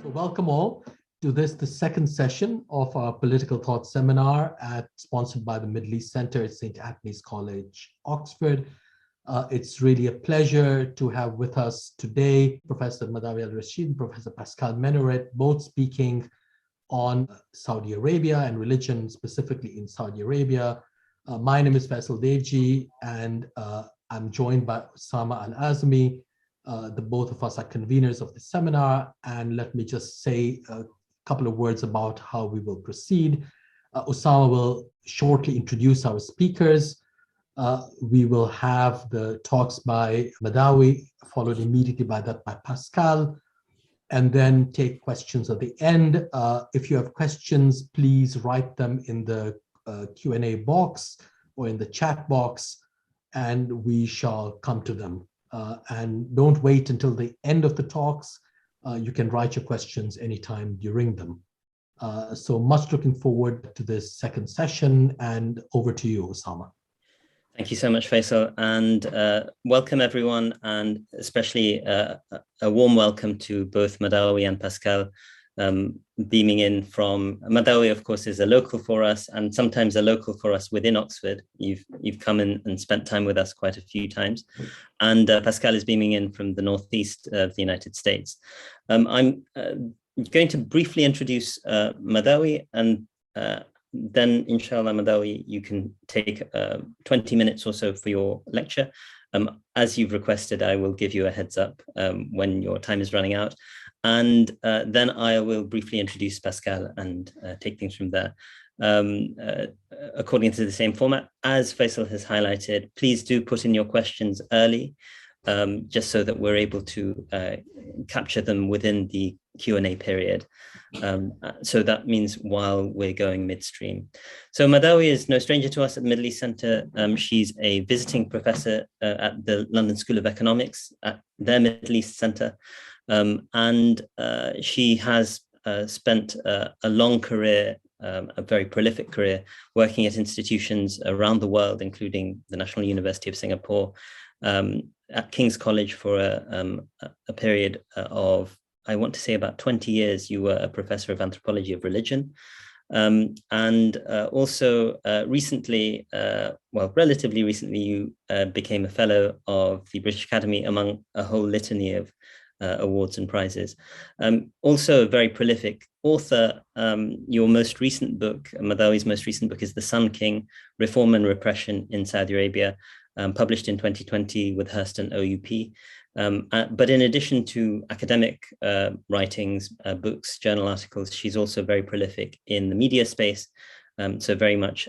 So welcome all to the second session of our Political Thought Seminar sponsored by the Middle East Center at St. Anthony's College, Oxford. It's really a pleasure to have with us today Professor Madawi al-Rasheed and Professor Pascal Menoret, both speaking on Saudi Arabia and religion, specifically in Saudi Arabia. My name is Faisal Devji, and I'm joined by Usaama al-Azami. The both of us are conveners of the seminar, and let me just say a couple of words about how we will proceed. Usaama will shortly introduce our speakers. We will have the talks by Madawi, followed immediately by that by Pascal, and then take questions at the end. If you have questions, please write them in the Q&A box or in the chat box, and we shall come to them. And don't wait until the end of the talks. You can write your questions anytime during them. So much looking forward to this second session, and over to you, Usaama. Thank you so much, Faisal, and welcome everyone, and especially a warm welcome to both Madawi and Pascal, beaming in from Madawi. Of course, is a local for us, and sometimes a local for us within Oxford. You've come in and spent time with us quite a few times, and Pascal is beaming in from the northeast of the United States. I'm going to briefly introduce Madawi, and then, inshallah, Madawi, you can take 20 minutes or so for your lecture. As you've requested, I will give you a heads up when your time is running out. And then I will briefly introduce Pascal and take things from there. According to the same format, as Faisal has highlighted, please do put in your questions early, just so that we're able to capture them within the Q&A period. So that means while we're going midstream. So Madawi is no stranger to us at the Middle East Center. She's a visiting professor at the London School of Economics at their Middle East Center. And she has spent a long career, a very prolific career, working at institutions around the world, including the National University of Singapore, at King's College for a period of, I want to say, about 20 years. You were a professor of anthropology of religion. And also recently, well, relatively recently, you became a fellow of the British Academy, among a whole litany of awards and prizes. Also a very prolific author. Your most recent book, Madawi's most recent book, is The Sun King, Reform and Repression in Saudi Arabia, published in 2020 with Hurston OUP. But in addition to academic writings, books, journal articles, she's also very prolific in the media space. So very much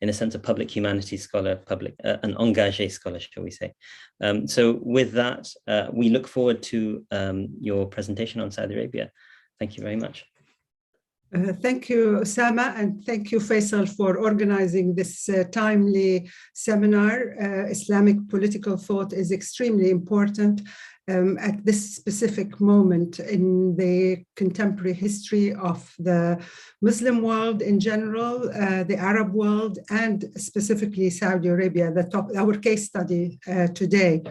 in a sense, a public humanities scholar, an engagé scholar, shall we say. So with that, we look forward to your presentation on Saudi Arabia. Thank you very much. Thank you, Usaama, and thank you, Faisal, for organizing this timely seminar. Islamic political thought is extremely important at this specific moment in the contemporary history of the Muslim world in general, the Arab world, and specifically Saudi Arabia, our case study today.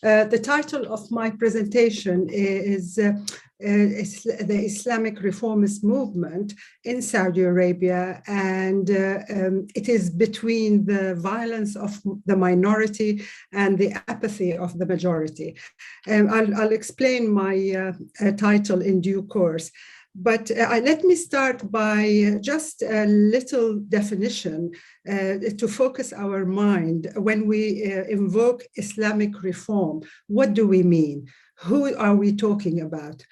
The title of my presentation is the Islamic Reformist Movement in Saudi Arabia, and it is between the violence of the minority and the apathy of the majority. I'll explain my title in due course. But let me start by just a little definition to focus our mind. When we invoke Islamic reform, what do we mean? Who are we talking about?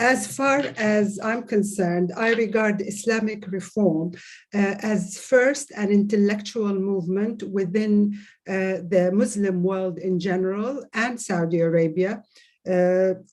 As far as I'm concerned, I regard Islamic reform as first an intellectual movement within the Muslim world in general and Saudi Arabia.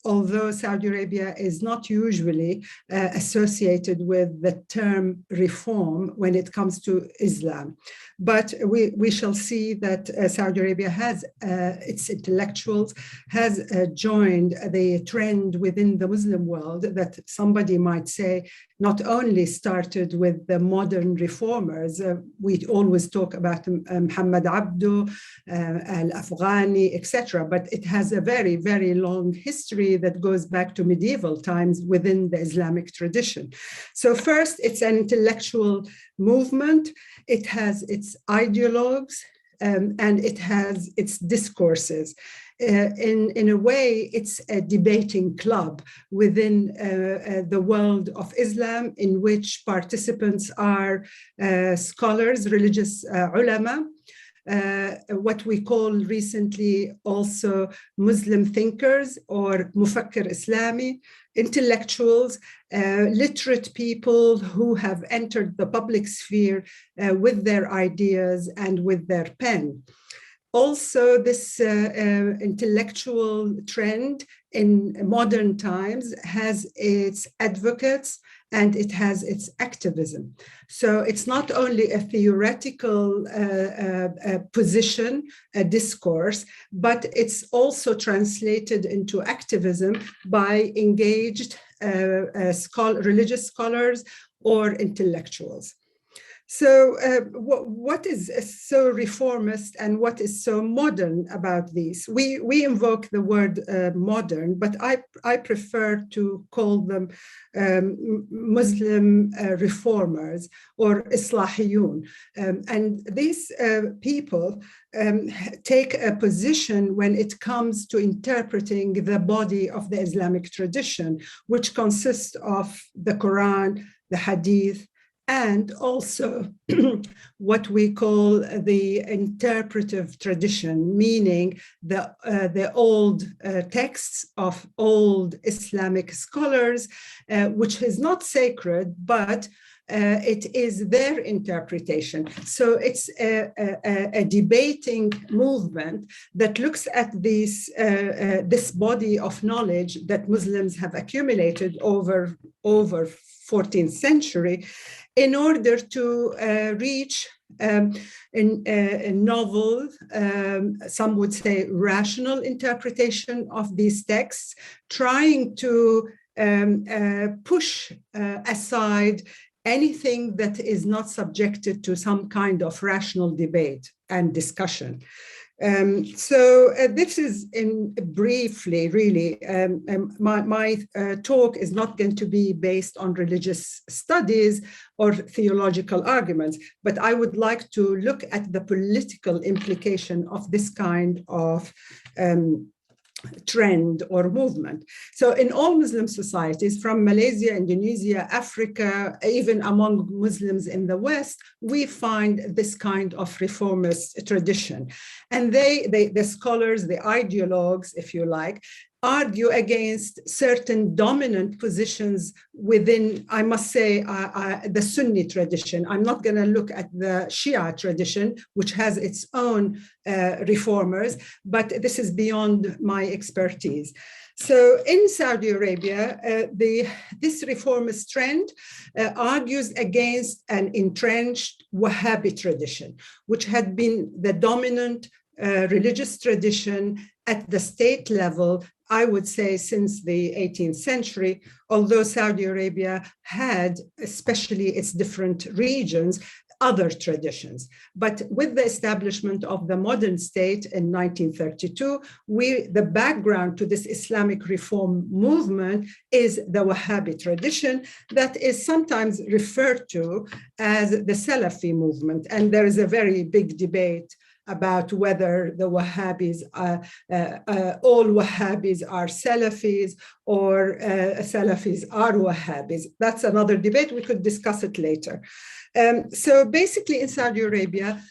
Although Saudi Arabia is not usually associated with the term reform when it comes to Islam. But we shall see that Saudi Arabia has, its intellectuals, has joined the trend within the Muslim world that somebody might say not only started with the modern reformers. We always talk about Muhammad Abdul, al-Afghani, etc., but it has a very, very long long history that goes back to medieval times within the Islamic tradition. So first, it's an intellectual movement. It has its ideologues, and it has its discourses. In a way, it's a debating club within the world of Islam, in which participants are scholars, religious ulama, what we call recently also Muslim thinkers or mufakkir Islami, intellectuals, literate people who have entered the public sphere with their ideas and with their pen. Also, this intellectual trend in modern times has its advocates and it has its activism. So it's not only a theoretical position, a discourse, but it's also translated into activism by engaged religious scholars or intellectuals. So what is so reformist and what is so modern about these? We invoke the word modern, but I prefer to call them Muslim reformers or Islahiyun. And these people take a position when it comes to interpreting the body of the Islamic tradition, which consists of the Quran, the Hadith, and also what we call the interpretive tradition, meaning the old texts of old Islamic scholars, which is not sacred, but it is their interpretation. So it's a debating movement that looks at this body of knowledge that Muslims have accumulated over 14th century in order to reach a novel, some would say rational interpretation of these texts, trying to push aside anything that is not subjected to some kind of rational debate and discussion. So this is briefly, really, my talk is not going to be based on religious studies or theological arguments, but I would like to look at the political implication of this kind of trend or movement. So in all Muslim societies, from Malaysia, Indonesia, Africa, even among Muslims in the West, we find this kind of reformist tradition. And the scholars, the ideologues, if you like, argue against certain dominant positions within, I must say, the Sunni tradition. I'm not going to look at the Shia tradition, which has its own reformers, but this is beyond my expertise. So in Saudi Arabia, this reformist trend argues against an entrenched Wahhabi tradition, which had been the dominant religious tradition at the state level, I would say, since the 18th century, although Saudi Arabia had, especially its different regions, other traditions. But with the establishment of the modern state in 1932, the background to this Islamic reform movement is the Wahhabi tradition that is sometimes referred to as the Salafi movement. And there is a very big debate about whether the Wahhabis, all Wahhabis are Salafis or Salafis are Wahhabis. That's another debate. We could discuss it later. So basically in Saudi Arabia,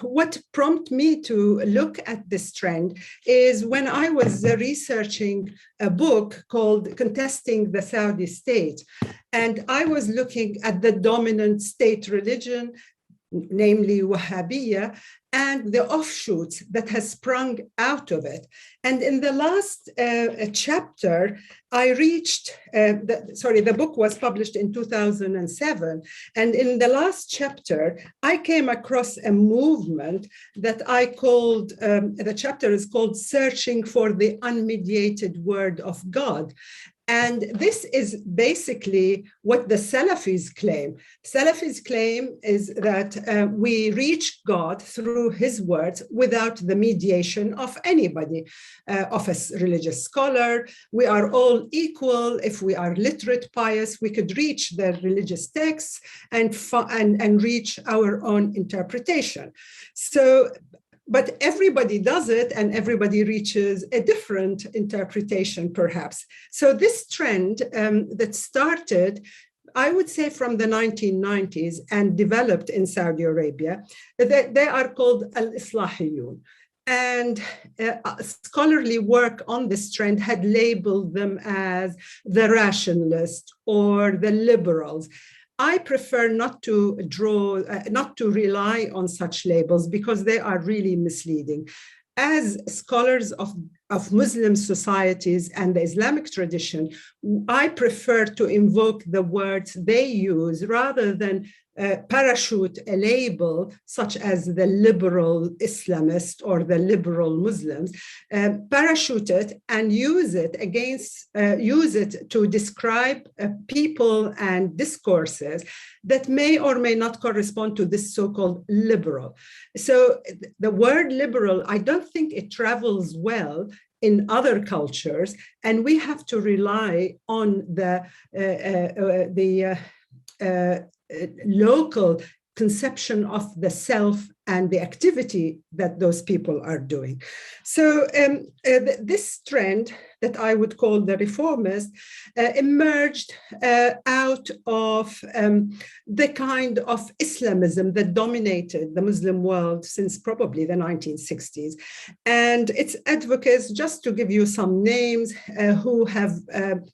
what prompted me to look at this trend is when I was researching a book called Contesting the Saudi State, and I was looking at the dominant state religion, namely Wahhabiyya, and the offshoots that has sprung out of it. And in the last chapter, I reached, the book was published in 2007. And in the last chapter, I came across a movement that I called, the chapter is called Searching for the Unmediated Word of God. And this is basically what the Salafis claim. Salafis claim is that we reach God through his words without the mediation of anybody, of a religious scholar. We are all equal. If we are literate, pious, we could reach the religious texts and reach our own interpretation. So, but everybody does it, and everybody reaches a different interpretation, perhaps. So this trend that started, I would say, from the 1990s and developed in Saudi Arabia, they are called al-Islahiyun. And scholarly work on this trend had labeled them as the rationalists or the liberals. I prefer not to rely on such labels because they are really misleading. As scholars of Muslim societies and the Islamic tradition, I prefer to invoke the words they use rather than parachute a label such as the liberal Islamist or the liberal Muslims, parachute it and use it to describe people and discourses that may or may not correspond to this so-called liberal. So the word liberal, I don't think it travels well in other cultures, and we have to rely on the local conception of the self and the activity that those people are doing. So this trend that I would call the reformist emerged out of the kind of Islamism that dominated the Muslim world since probably the 1960s. And its advocates, just to give you some names, who have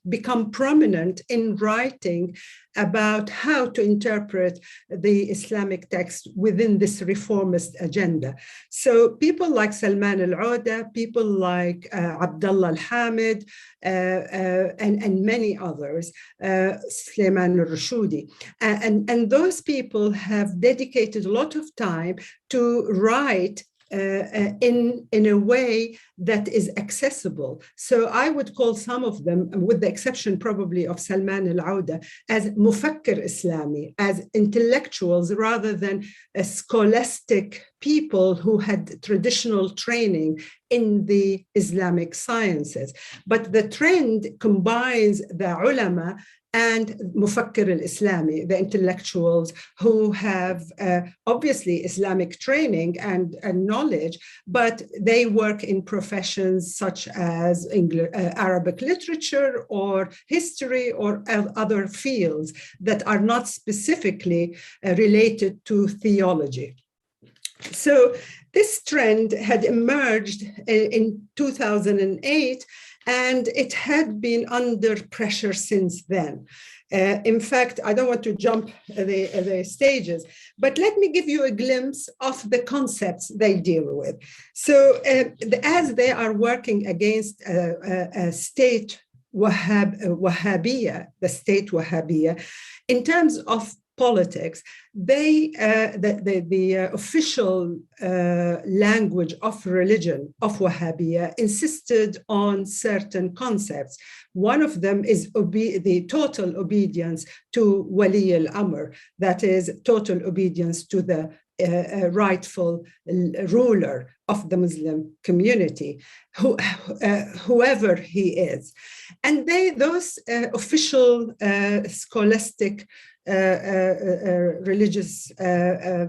become prominent in writing about how to interpret the Islamic text within this reformist agenda. So people like Salman al-Auda, people like Abdul al-Hamid, and many others, Sulaiman al-Rashidi. And those people have dedicated a lot of time to write in a way that is accessible. So I would call some of them, with the exception probably of Salman al-Auda, as mufakkir Islami, as intellectuals rather than scholastic people who had traditional training in the Islamic sciences. But the trend combines the ulama and mufakkir al-Islami, the intellectuals who have obviously Islamic training and knowledge, but they work in professions such as Arabic literature or history or other fields that are not specifically related to theology. So this trend had emerged in 2008, and it had been under pressure since then. In fact, I don't want to jump the stages, but let me give you a glimpse of the concepts they deal with. So as they are working against a state Wahhabiyya, the state Wahhabiyya, in terms of politics, the official language of religion of Wahhabiyya insisted on certain concepts. One of them is the total obedience to Wali al-Amr, that is, total obedience to the rightful ruler of the Muslim community, whoever he is. And those official scholastic religious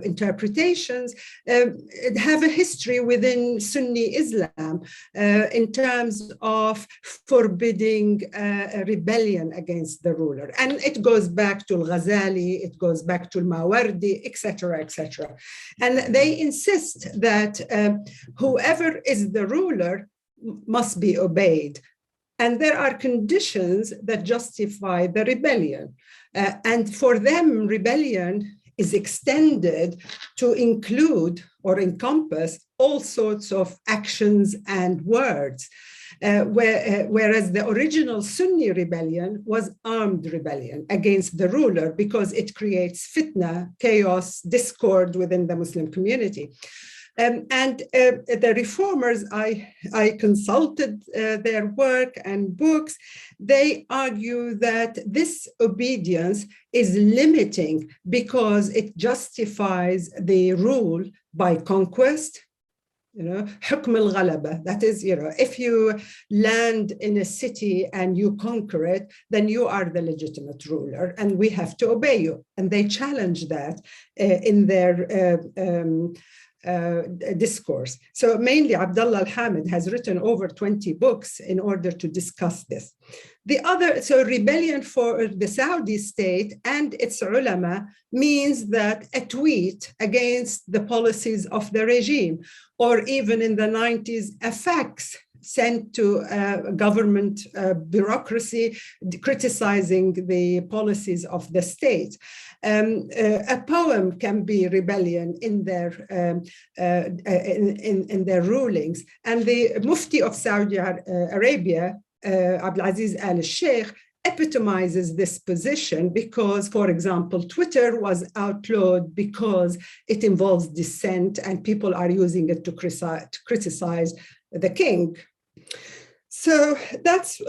interpretations have a history within Sunni Islam in terms of forbidding rebellion against the ruler. And it goes back to al-Ghazali, it goes back to al-Mawardi, etc., etc. And they insist that whoever is the ruler must be obeyed. And there are conditions that justify the rebellion. And for them, rebellion is extended to include or encompass all sorts of actions and words. Whereas the original Sunni rebellion was armed rebellion against the ruler because it creates fitna, chaos, discord within the Muslim community. The reformers, I consulted their work and books. They argue that this obedience is limiting because it justifies the rule by conquest. حكم الغلبة. That is, if you land in a city and you conquer it, then you are the legitimate ruler and we have to obey you. And they challenge that in their discourse. So mainly Abdullah al-Hamid has written over 20 books in order to discuss this. So rebellion for the Saudi state and its ulama means that a tweet against the policies of the regime, or even in the 90s, a fax sent to government bureaucracy criticizing the policies of the state. A poem can be rebellion in their rulings. And the Mufti of Saudi Arabia, Abdulaziz al-Sheikh, epitomizes this position because, for example, Twitter was outlawed because it involves dissent and people are using it to criticize the king. So that's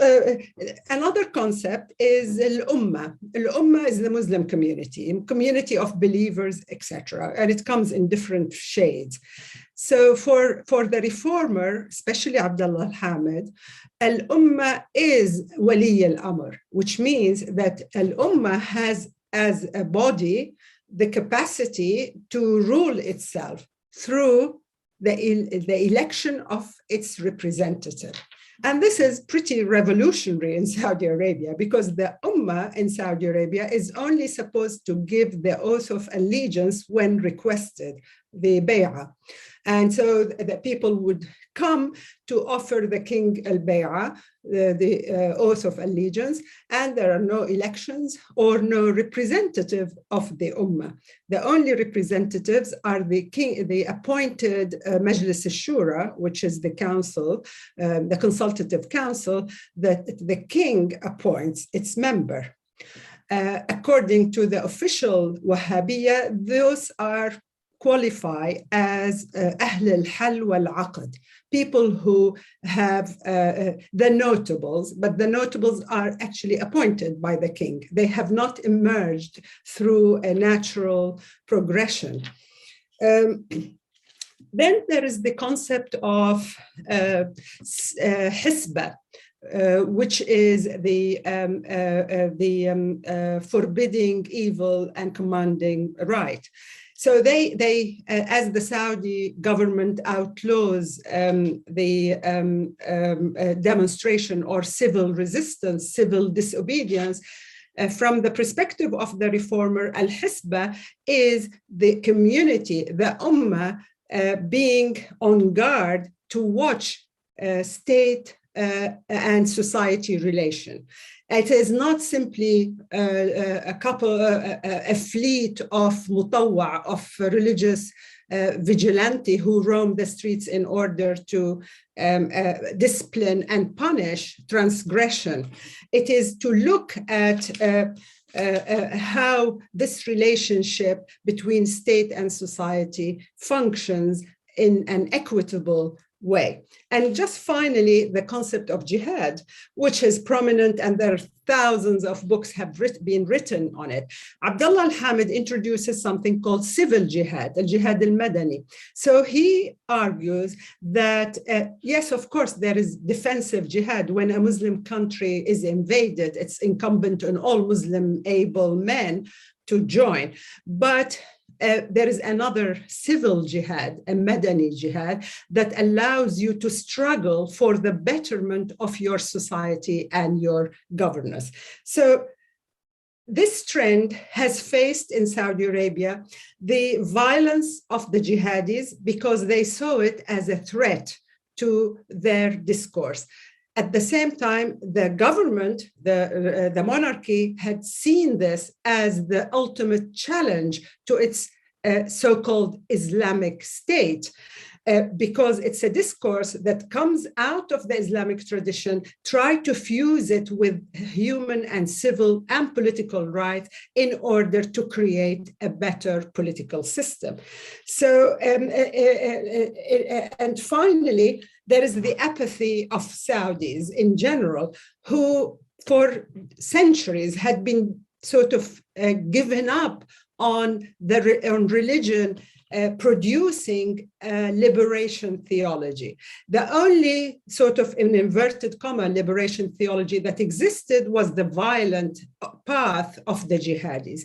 another concept is al-Ummah. Al-Ummah is the Muslim community of believers, etc. And it comes in different shades. So for the reformer, especially Abdullah al-Hamid, al-Ummah is wali al-amr, which means that al-Ummah has as a body the capacity to rule itself through the election of its representative. And this is pretty revolutionary in Saudi Arabia because the Ummah in Saudi Arabia is only supposed to give the oath of allegiance when requested, the bay'ah. And so the people would come to offer the king al-bay'ah, the oath of allegiance, and there are no elections or no representative of the Ummah. The only representatives are the appointed Majlis al-Shura, which is the council, the consultative council that the king appoints its member. According to the official Wahhabiyya, those qualify as Ahl al-Hal wal-Aqd, people who have the notables, but the notables are actually appointed by the king. They have not emerged through a natural progression. Then there is the concept of Hisba, which is the forbidding evil and commanding right. So they as the Saudi government outlaws the demonstration or civil resistance, civil disobedience, from the perspective of the reformer, al-Hisba is the community, the Ummah, being on guard to watch state and society relation. It is not simply a fleet of mutawwa, of religious vigilante who roam the streets in order to discipline and punish transgression. It is to look at how this relationship between state and society functions in an equitable way. And just finally, the concept of jihad, which is prominent, and there are thousands of books have been written on it. Abdullah al-Hamid introduces something called civil jihad, al-Jihad al-Madani. So he argues that, yes, of course, there is defensive jihad. When a Muslim country is invaded, it's incumbent on all Muslim able men to join. But there is another civil jihad, a Madani jihad, that allows you to struggle for the betterment of your society and your governance. So this trend has faced in Saudi Arabia the violence of the jihadis because they saw it as a threat to their discourse. At the same time, the government, the monarchy had seen this as the ultimate challenge to its so-called Islamic state. because it's a discourse that comes out of the Islamic tradition, try to fuse it with human and civil and political rights in order to create a better political system. So, and finally, there is the apathy of Saudis in general, who for centuries had been sort of given up on religion, producing liberation theology. The only sort of, in inverted comma, liberation theology that existed was the violent path of the jihadis.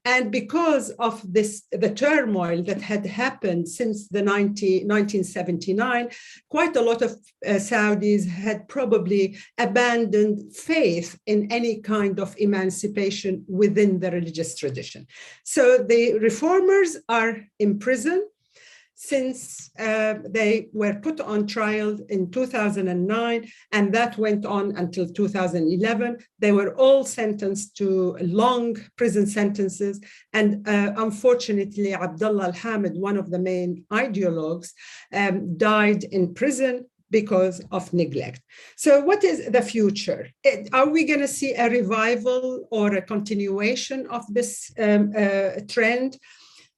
And because of this, the turmoil that had happened since the 1979, quite a lot of Saudis had probably abandoned faith in any kind of emancipation within the religious tradition. So the reformers are in prison since they were put on trial in 2009, and that went on until 2011. They were all sentenced to long prison sentences, and unfortunately, Abdul al-Hamid, one of the main ideologues, died in prison because of neglect. So what is the future? Are we going to see a revival or a continuation of this trend?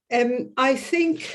I think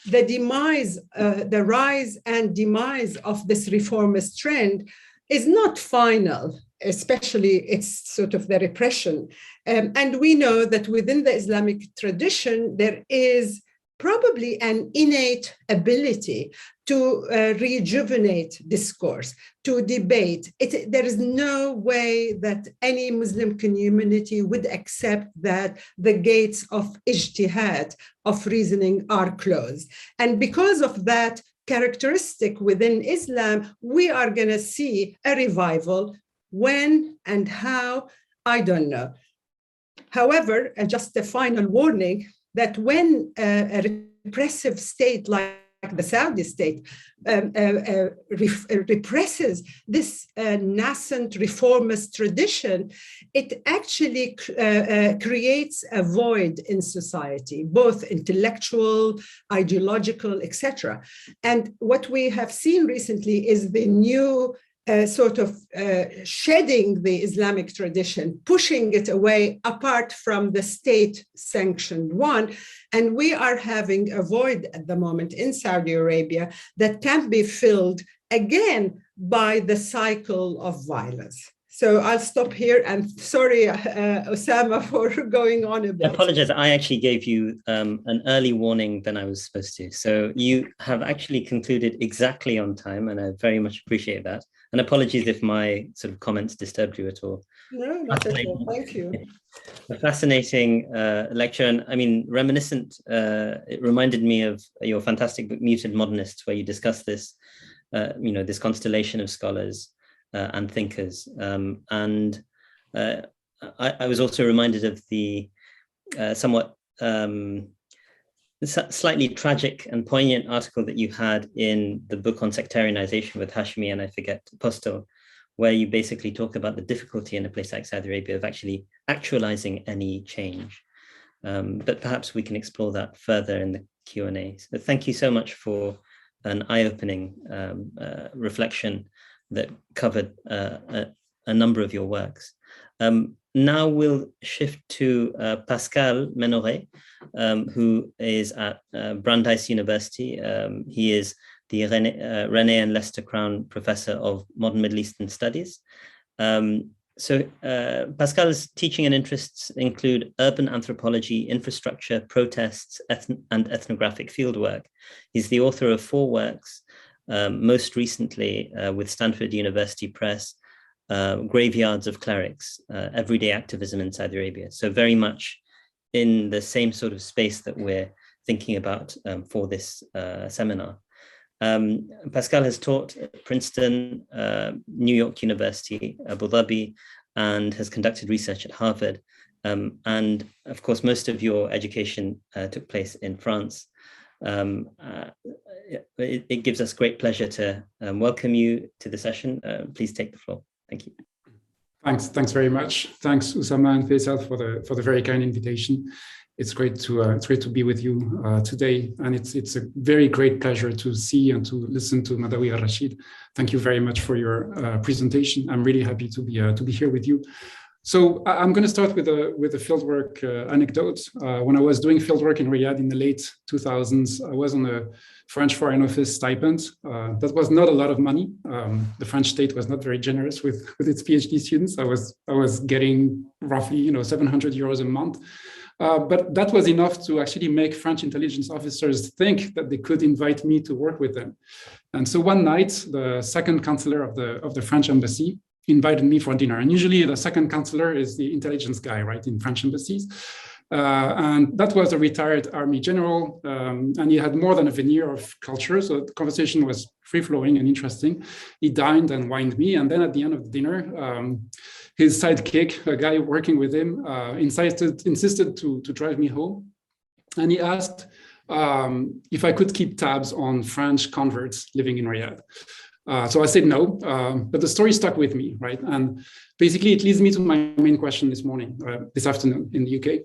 the demise, the rise and demise of this reformist trend is not final, especially it's sort of the repression. And we know that within the Islamic tradition, there is probably an innate ability to rejuvenate discourse, to debate. There is no way that any Muslim community would accept that the gates of ijtihad, of reasoning, are closed. And because of that characteristic within Islam, we are going to see a revival. When and how, I don't know. However, just a final warning, that when a repressive state like the Saudi state represses this nascent reformist tradition, it actually creates a void in society, both intellectual, ideological, etc. And what we have seen recently is the new sort of shedding the Islamic tradition, pushing it away apart from the state-sanctioned one. And we are having a void at the moment in Saudi Arabia that can be filled again by the cycle of violence. So I'll stop here, and sorry, Usaama, for going on a bit. I apologize. I actually gave you an early warning than I was supposed to. So you have actually concluded exactly on time, and I very much appreciate that. And apologies if my sort of comments disturbed you at all. No, not at all. Thank you. A fascinating lecture, and I mean, reminiscent. It reminded me of your fantastic book, Muted Modernists, where you discuss this, this constellation of scholars and thinkers. I was also reminded of the somewhat slightly tragic and poignant article that you had in the book on sectarianization with Hashmi, and I forget, Postel, where you basically talk about the difficulty in a place like Saudi Arabia of actually actualizing any change. But perhaps we can explore that further in the Q&A. So thank you so much for an eye-opening reflection that covered a number of your works. Now we'll shift to Pascal Menoret, who is at Brandeis University. He is the René and Lester Crown Professor of Modern Middle Eastern Studies. Pascal's teaching and interests include urban anthropology, infrastructure, protests, and ethnographic fieldwork. He's the author of 4 works, most recently with Stanford University Press, Graveyards of Clerics, Everyday Activism in Saudi Arabia. So very much in the same sort of space that we're thinking about for this seminar. Pascal has taught at Princeton, New York University, Abu Dhabi, and has conducted research at Harvard. And of course, most of your education took place in France. It gives us great pleasure to welcome you to the session. Please take the floor. Thank you. Thanks very much. Thanks, Usaama and Faisal, for the very kind invitation. It's great to be with you today, and it's a very great pleasure to see and to listen to Madawi al-Rasheed. Thank you very much for your presentation. I'm really happy to be here with you. So I'm going to start with a fieldwork anecdote. When I was doing fieldwork in Riyadh in the late 2000s, I was on a French Foreign Office stipend. That was not a lot of money. The French state was not very generous with its PhD students. I was getting roughly 700 euros a month. But that was enough to actually make French intelligence officers think that they could invite me to work with them. And so one night, the second counselor of the French embassy invited me for dinner. And usually the second counselor is the intelligence guy, right, in French embassies. And that was a retired army general, and he had more than a veneer of culture. So the conversation was free-flowing and interesting. He dined and wined me. And then at the end of the dinner, his sidekick, a guy working with him, insisted to drive me home. And he asked if I could keep tabs on French converts living in Riyadh. So I said no, but the story stuck with me, right? And basically it leads me to my main question this afternoon in the UK.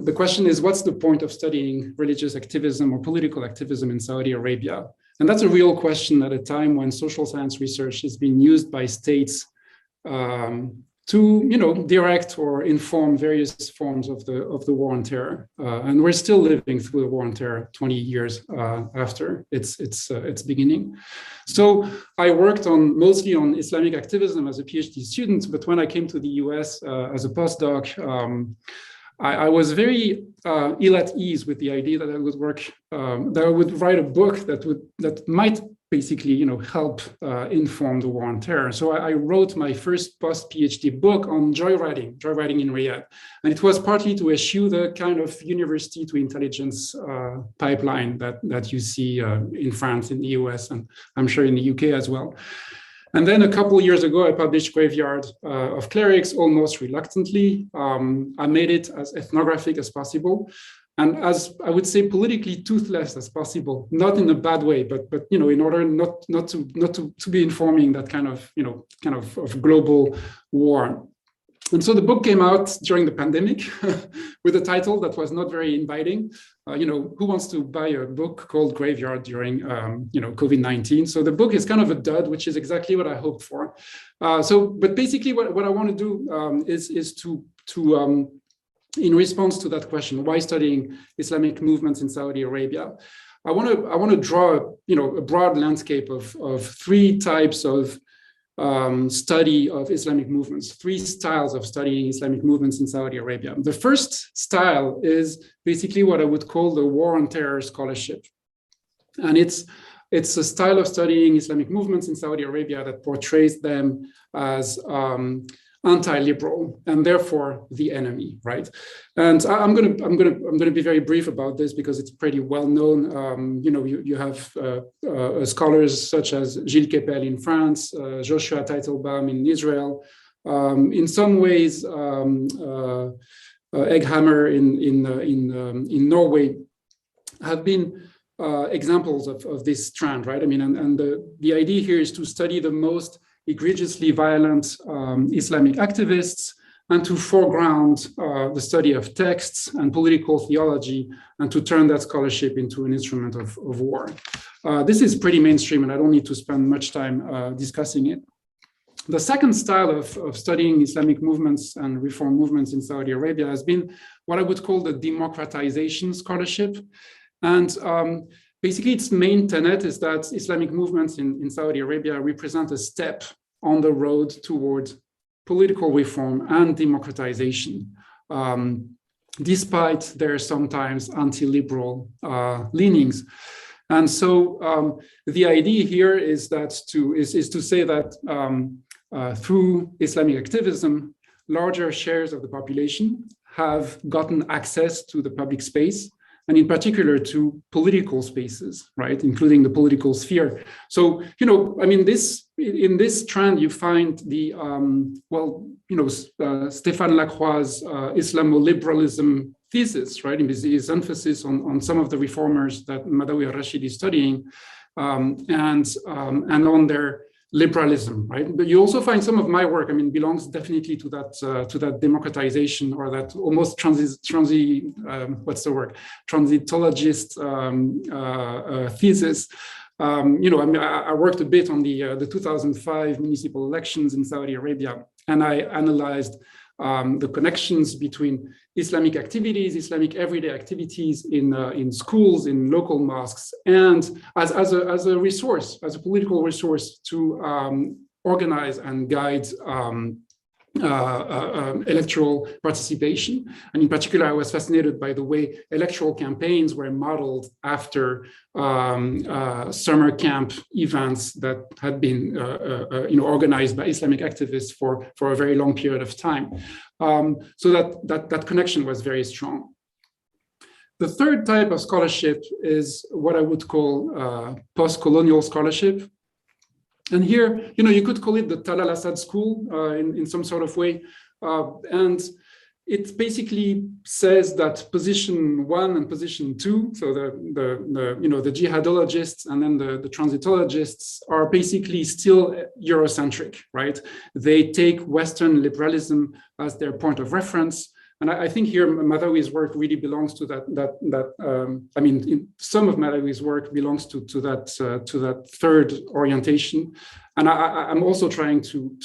The question is, what's the point of studying religious activism or political activism in Saudi Arabia? And that's a real question at a time when social science research is being used by states to direct or inform various forms of the war on terror, and we're still living through the war on terror 20 years after its beginning. So I worked mostly on Islamic activism as a PhD student, but when I came to the US as a postdoc, I was very ill at ease with the idea that I would that I would write a book that might basically, help inform the war on terror. So I wrote my first post-PhD book on joyriding in Riyadh. And it was partly to eschew the kind of university to intelligence pipeline that you see in France, in the US, and I'm sure in the UK as well. And then a couple of years ago, I published Graveyard of Clerics, almost reluctantly. I made it as ethnographic as possible, and as I would say, politically toothless as possible, not in a bad way, but in order not to be informing that kind of global war. And so the book came out during the pandemic with a title that was not very inviting. Who wants to buy a book called Graveyard during COVID-19? So the book is kind of a dud, which is exactly what I hoped for. But basically what I want to do is to in response to that question, why studying Islamic movements in Saudi Arabia, I want to draw a broad landscape of three types of study of Islamic movements, three styles of studying Islamic movements in Saudi Arabia. The first style is basically what I would call the war on terror scholarship. And it's a style of studying Islamic movements in Saudi Arabia that portrays them as anti-liberal and therefore the enemy, right? And I'm gonna be very brief about this because it's pretty well known. You have scholars such as Gilles Kepel in France, Joshua Teitelbaum in Israel. In some ways, Egghammer in Norway have been examples of this trend, right? I mean, and the idea here is to study the most egregiously violent Islamic activists and to foreground the study of texts and political theology and to turn that scholarship into an instrument of war. This is pretty mainstream and I don't need to spend much time discussing it. The second style of studying Islamic movements and reform movements in Saudi Arabia has been what I would call the democratization scholarship. And basically, its main tenet is that Islamic movements in Saudi Arabia represent a step on the road towards political reform and democratization, despite their sometimes anti-liberal leanings. And so the idea here is to say that through Islamic activism, larger shares of the population have gotten access to the public space, and in particular to political spaces, right, including the political sphere. So, I mean, in this trend, you find the, Stéphane Lacroix's Islamo-liberalism thesis, right, and his emphasis on some of the reformers that Madawi al-Rasheed is studying, and on their liberalism, right? But you also find some of my work, I mean, belongs definitely to that democratization, or that almost transitologist thesis. You know, I mean, I worked a bit on the 2005 municipal elections in Saudi Arabia, and I analyzed the connections between Islamic activities, Islamic everyday activities in schools, in local mosques, and as a resource, as a political resource to organize and guide electoral participation. And in particular, I was fascinated by the way electoral campaigns were modeled after summer camp events that had been you know, organized by Islamic activists for a very long period of time. So that connection was very strong. The third type of scholarship is what I would call post-colonial scholarship. And here, you know, you could call it the Talal Assad school in some sort of way. And it basically says that position 1 and position 2, so the jihadologists and then the transitologists, are basically still Eurocentric, right? They take Western liberalism as their point of reference. And I think here Madawi's work really belongs to that. I mean, some of Madawi's work belongs to that third orientation, and I'm also trying to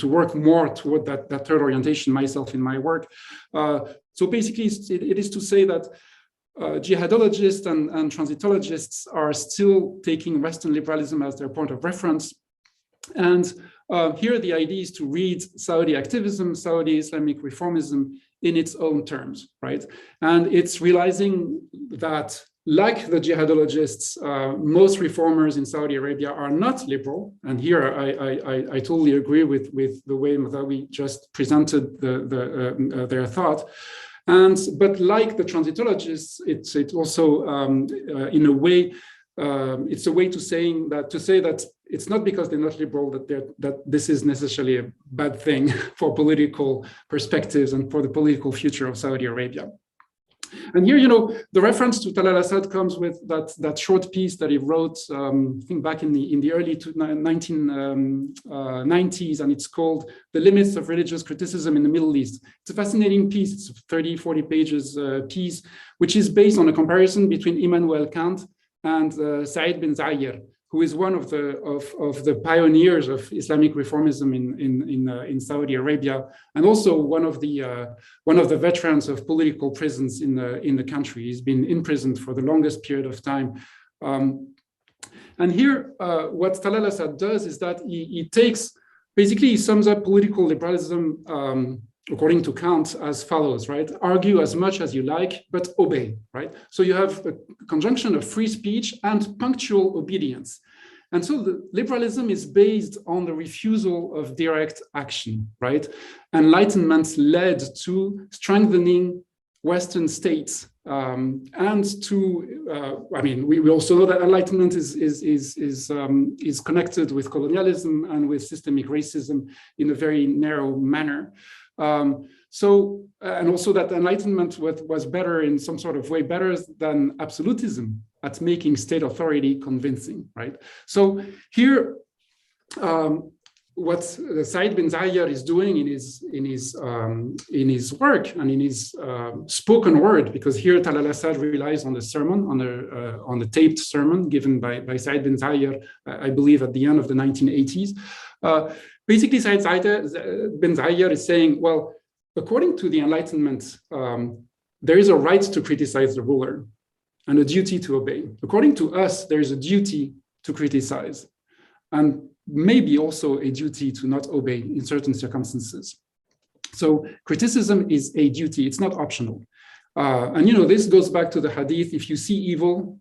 work more toward that third orientation myself in my work. So basically, it is to say that jihadologists and transitologists are still taking Western liberalism as their point of reference, and here, the idea is to read Saudi activism, Saudi Islamic reformism in its own terms, right? And it's realizing that, like the jihadologists, most reformers in Saudi Arabia are not liberal. And here, I totally agree with the way Madawi just presented their thought. But like the transitologists, it's also, in a way, it's a way to say that it's not because they're not liberal that this is necessarily a bad thing for political perspectives and for the political future of Saudi Arabia. And here, you know, the reference to Talal Assad comes with that short piece that he wrote, I think back in the early 1990s, and it's called "The Limits of Religious Criticism in the Middle East." It's a fascinating piece. It's a 30, 40 pages piece, which is based on a comparison between Immanuel Kant and Said bin Zayir, who is one of the pioneers of Islamic reformism in Saudi Arabia, and also one of the veterans of political prisons in the country. He's been imprisoned for the longest period of time. And here, what Talal Assad does is that he sums up political liberalism according to Kant as follows, right? Argue as much as you like, but obey, right? So you have a conjunction of free speech and punctual obedience. And so the liberalism is based on the refusal of direct action, right? Enlightenment led to strengthening Western states and to, I mean, we also know that Enlightenment is connected with colonialism and with systemic racism in a very narrow manner. And also that Enlightenment was better in some sort of way, better than absolutism at making state authority convincing, right? So here, what Said bin Zayir is doing in his work and in his spoken word, because here Talal Assad relies on the sermon, on the taped sermon given by Said bin Zayir, I believe at the end of the 1980s. Basically, Said bin Zayir is saying, well, according to the Enlightenment, there is a right to criticize the ruler and a duty to obey. According to us, there is a duty to criticize and maybe also a duty to not obey in certain circumstances. So criticism is a duty, it's not optional. And you know, this goes back to the hadith: if you see evil,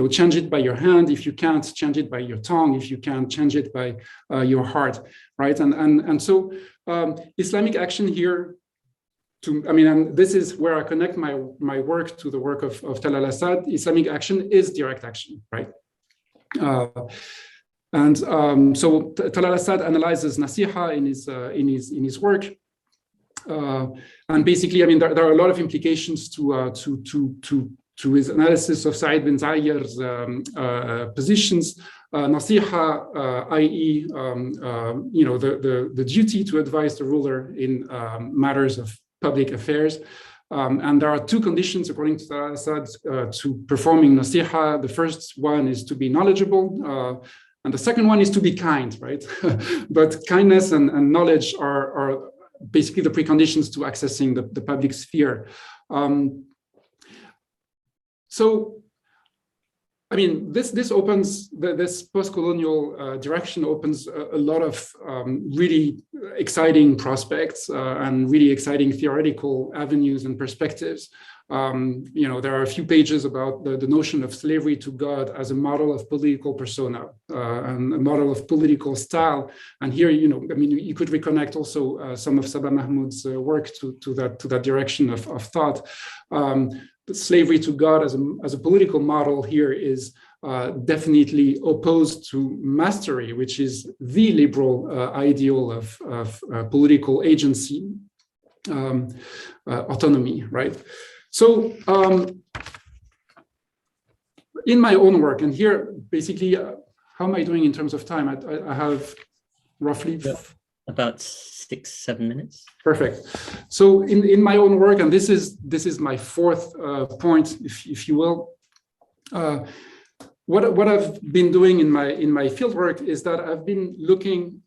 change it by your hand. If you can't, change it by your tongue. If you can't, change it by your heart, right? And so Islamic action here, and this is where I connect my work to the work of Talal Assad. Islamic action is direct action, right? So Talal Assad analyzes nasiha in his work. And basically, I mean, there are a lot of implications to his analysis of Said bin Zayir's positions. Nasiha, i.e., the duty to advise the ruler in matters of public affairs. And there are two conditions, according to Assad, to performing nasiha. The first one is to be knowledgeable, and the second one is to be kind, right? But kindness and knowledge are basically the preconditions to accessing the public sphere. So, I mean, this opens, this post-colonial direction opens a lot of really exciting prospects and really exciting theoretical avenues and perspectives. There are a few pages about the notion of slavery to God as a model of political persona and a model of political style. And here, you could reconnect also some of Sabah Mahmoud's work to that direction of thought. Slavery to God as a political model here is definitely opposed to mastery, which is the liberal ideal of political agency, autonomy, right? So in my own work, and here basically, how am I doing in terms of time? I have roughly about 6-7 minutes. Perfect. So in my own work, and this is my fourth point, if you will. What I've been doing in my fieldwork is that I've been looking,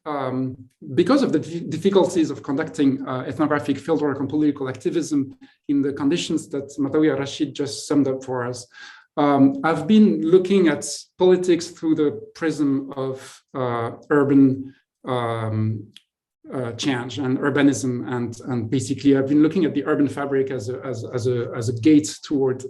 because of the difficulties of conducting ethnographic fieldwork on political activism in the conditions that Madawi al-Rasheed just summed up for us. I've been looking at politics through the prism of urban change and urbanism, and basically I've been looking at the urban fabric as a gate toward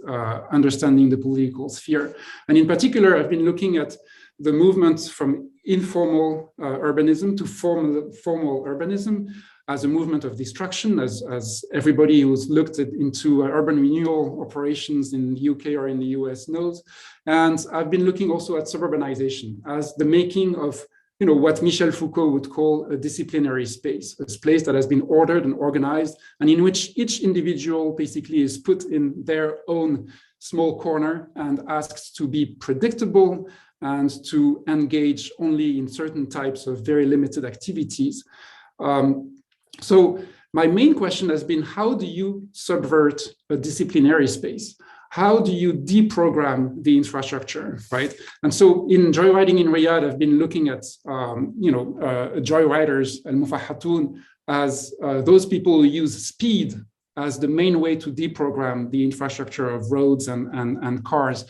understanding the political sphere. And in particular, I've been looking at the movement from informal urbanism to formal urbanism as a movement of destruction, as everybody who's looked into urban renewal operations in the UK or in the US knows. And I've been looking also at suburbanization as the making of what Michel Foucault would call a disciplinary space, a space that has been ordered and organized, and in which each individual basically is put in their own small corner and asked to be predictable and to engage only in certain types of very limited activities. So my main question has been, how do you subvert a disciplinary space? How do you deprogram the infrastructure, right? And so in joyriding in Riyadh, I've been looking at, joyriders, al-Mufahatun, as those people who use speed as the main way to deprogram the infrastructure of roads and cars.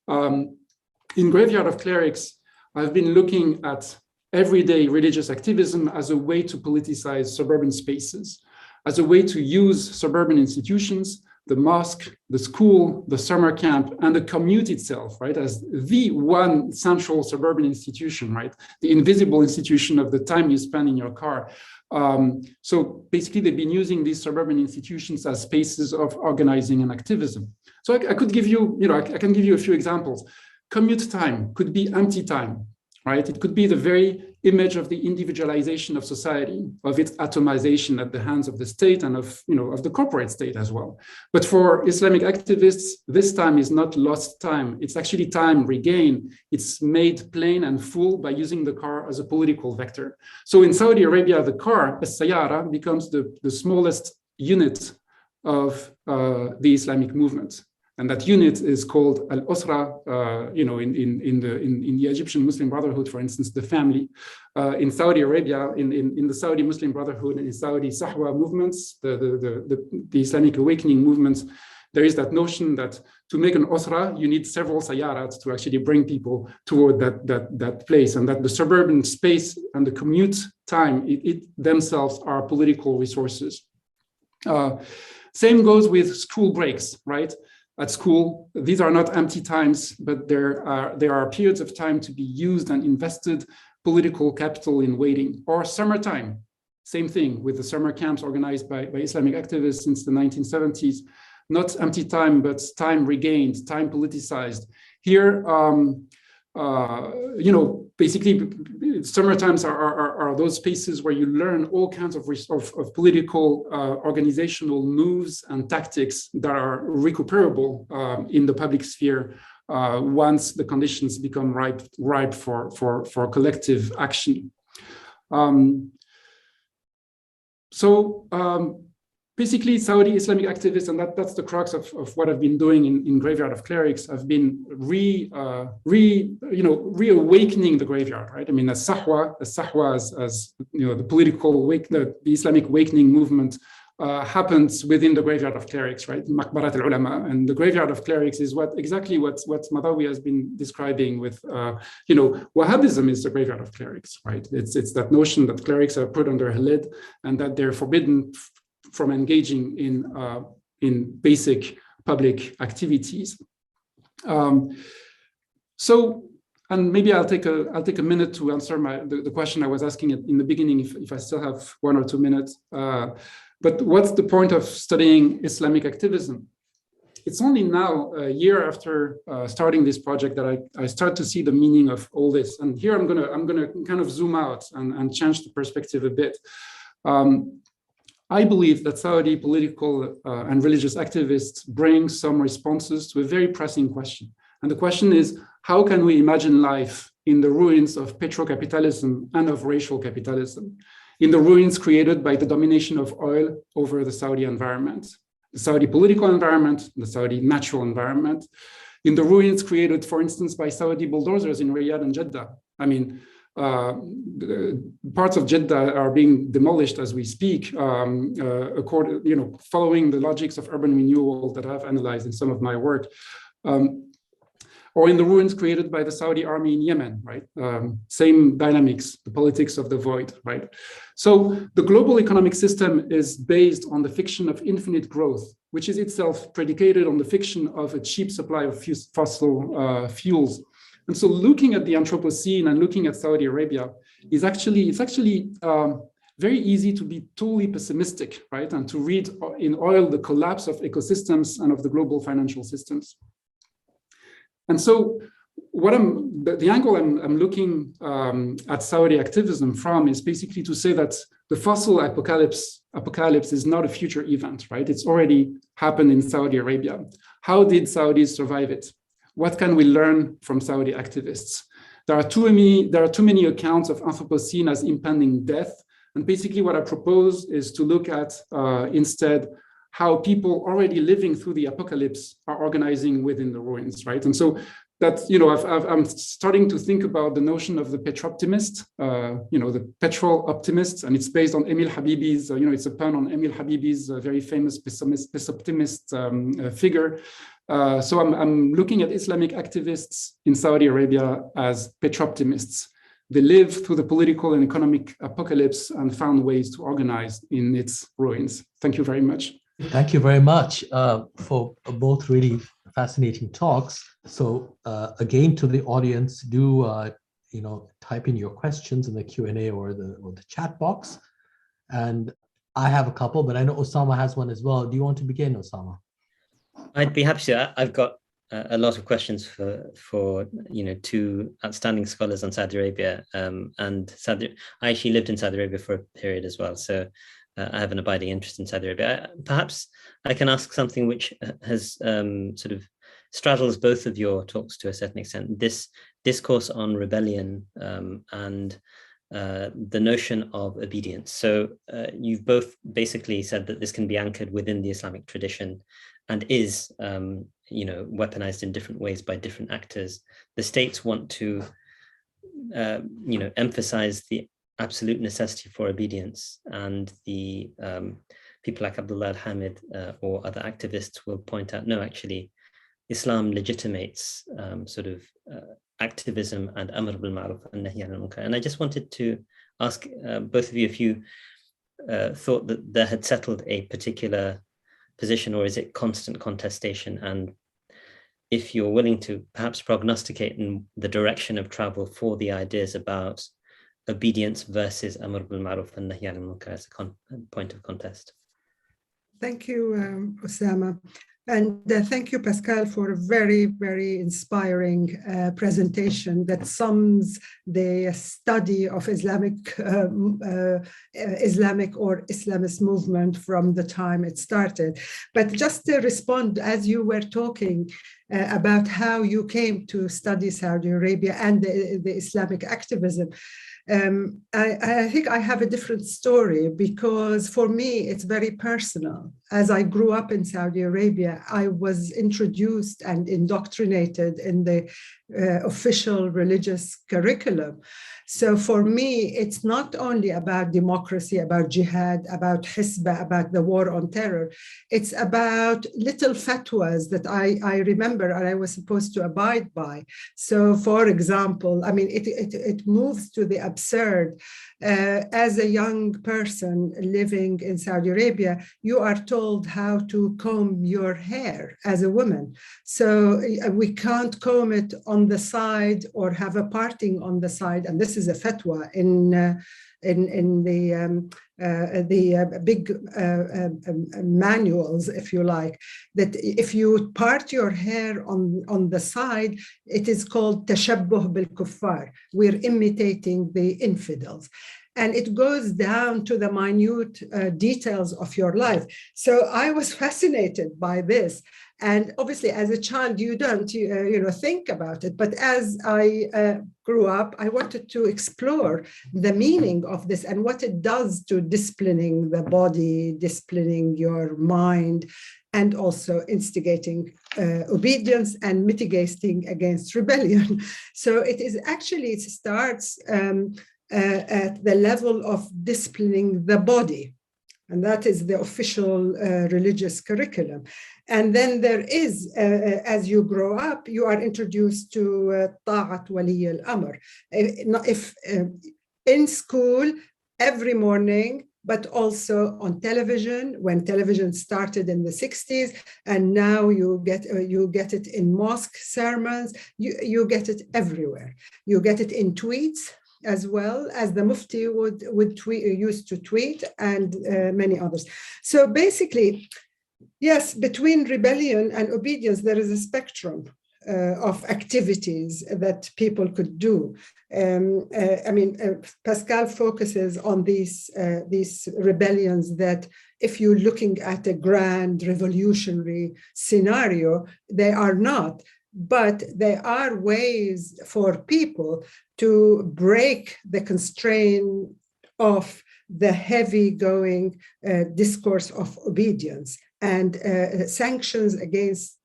In Graveyard of Clerics, I've been looking at everyday religious activism as a way to politicize suburban spaces, as a way to use suburban institutions, the mosque, the school, the summer camp, and the commute itself, right, as the one central suburban institution, right, the invisible institution of the time you spend in your car. So basically, they've been using these suburban institutions as spaces of organizing and activism. So I could give you, I can give you a few examples. Commute time could be empty time, right? It could be the very image of the individualization of society, of its atomization at the hands of the state and of the corporate state as well. But for Islamic activists, this time is not lost time. It's actually time regained. It's made plain and full by using the car as a political vector. So in Saudi Arabia, the car, as-sayara, becomes the smallest unit of the Islamic movement. And that unit is called al-Usra, in the Egyptian Muslim Brotherhood, for instance, the family. In Saudi Arabia, in the Saudi Muslim Brotherhood and in Saudi Sahwa movements, the Islamic awakening movements, there is that notion that to make an Usra, you need several sayarat to actually bring people toward that place, and that the suburban space and the commute time, it themselves are political resources. Same goes with school breaks, right? At school, these are not empty times, but there are periods of time to be used and invested political capital in waiting. Or summertime, same thing with the summer camps organized by Islamic activists since the 1970s. Not empty time, but time regained, time politicized. Here, basically, summer times are those spaces where you learn all kinds of political organizational moves and tactics that are recuperable in the public sphere once the conditions become ripe for collective action. Basically, Saudi Islamic activists, and that's the crux of what I've been doing in Graveyard of Clerics. I've been reawakening the graveyard, right? I mean, as Sahwa, as you know, the political the Islamic awakening movement happens within the Graveyard of Clerics, right? Maqbarat al-Ulama, and the Graveyard of Clerics is exactly what Madawi has been describing with, Wahhabism is the Graveyard of Clerics, right? It's that notion that clerics are put under a lid and that they're forbidden from engaging in basic public activities. And maybe I'll take a minute to answer the question I was asking in the beginning, if I still have 1 or 2 minutes. But what's the point of studying Islamic activism? It's only now, a year after starting this project, that I start to see the meaning of all this. And here I'm gonna kind of zoom out and change the perspective a bit. I believe that Saudi political and religious activists bring some responses to a very pressing question. And the question is, how can we imagine life in the ruins of petrocapitalism and of racial capitalism, in the ruins created by the domination of oil over the Saudi environment, the Saudi political environment, the Saudi natural environment, in the ruins created, for instance, by Saudi bulldozers in Riyadh and Jeddah. I mean, parts of Jeddah are being demolished as we speak, following the logics of urban renewal that I've analyzed in some of my work, or in the ruins created by the Saudi army in Yemen, right? Same dynamics, the politics of the void, right? So the global economic system is based on the fiction of infinite growth, which is itself predicated on the fiction of a cheap supply of fossil fuels. And so looking at the Anthropocene and looking at Saudi Arabia it's actually very easy to be totally pessimistic, right? And to read in oil the collapse of ecosystems and of the global financial systems. And so the angle I'm looking at Saudi activism from is basically to say that the fossil apocalypse is not a future event, right? It's already happened in Saudi Arabia. How did Saudis survive it? What can we learn from Saudi activists? There are too many accounts of Anthropocene as impending death. And basically what I propose is to look at instead how people already living through the apocalypse are organizing within the ruins, right? And so that, I'm starting to think about the notion of the petroptimist, the petrol optimist, and it's based on Emil Habibi's, it's a pun on Emil Habibi's very famous pessimist figure. So I'm looking at Islamic activists in Saudi Arabia as petroptimists. They lived through the political and economic apocalypse and found ways to organize in its ruins. Thank you very much. Thank you very much for both really fascinating talks. So again, to the audience, do type in your questions in the Q&A or the chat box. And I have a couple, but I know Usaama has one as well. Do you want to begin, Usaama? I'd be happy to. I've got a lot of questions for two outstanding scholars on Saudi Arabia, and I actually lived in Saudi Arabia for a period as well, so I have an abiding interest in Saudi Arabia. Perhaps I can ask something which has sort of straddles both of your talks to a certain extent. This discourse on rebellion and the notion of obedience. So you've both basically said that this can be anchored within the Islamic tradition and is weaponized in different ways by different actors. The states want to emphasize the absolute necessity for obedience, and the people like Abdul al-Hamid or other activists will point out, no, actually Islam legitimates activism and amr bil ma'ruf and nahy anil munkar. And I just wanted to ask both of you if you thought that there had settled a particular position, or is it constant contestation? And if you're willing to perhaps prognosticate in the direction of travel for the ideas about obedience versus amr bil ma'ruf and nahy anil munkar as a point of contest. Thank you, Usaama. And thank you, Pascal, for a very, very inspiring presentation that sums the study of Islamic or Islamist movement from the time it started. But just to respond, as you were talking, about how you came to study Saudi Arabia and the Islamic activism. I think I have a different story because for me, it's very personal. As I grew up in Saudi Arabia, I was introduced and indoctrinated in the official religious curriculum. So for me, it's not only about democracy, about jihad, about hisba, about the war on terror. It's about little fatwas that I remember and I was supposed to abide by. So for example, I mean, it moves to the absurd. As a young person living in Saudi Arabia, you are told how to comb your hair as a woman. So we can't comb it on the side or have a parting on the side. And this is a fatwa in the big manuals, if you like, that if you part your hair on the side, it is called tashabbuh bil kuffar. We're imitating the infidels. And it goes down to the minute details of your life. So I was fascinated by this. And obviously, as a child, you don't think about it. But as I grew up, I wanted to explore the meaning of this and what it does to disciplining the body, disciplining your mind, and also instigating obedience and mitigating against rebellion. So it starts at the level of disciplining the body. And that is the official religious curriculum. And then there is, as you grow up, you are introduced to ta'at wali al-amr. If in school, every morning, but also on television, when television started in the 60s, and now you get it in mosque sermons, you get it everywhere. You get it in tweets, as well as the Mufti used to tweet, and many others. So basically, yes, between rebellion and obedience, there is a spectrum of activities that people could do. Pascal focuses on these rebellions that, if you're looking at a grand revolutionary scenario, they are not. But there are ways for people to break the constraint of the heavy-going discourse of obedience and sanctions against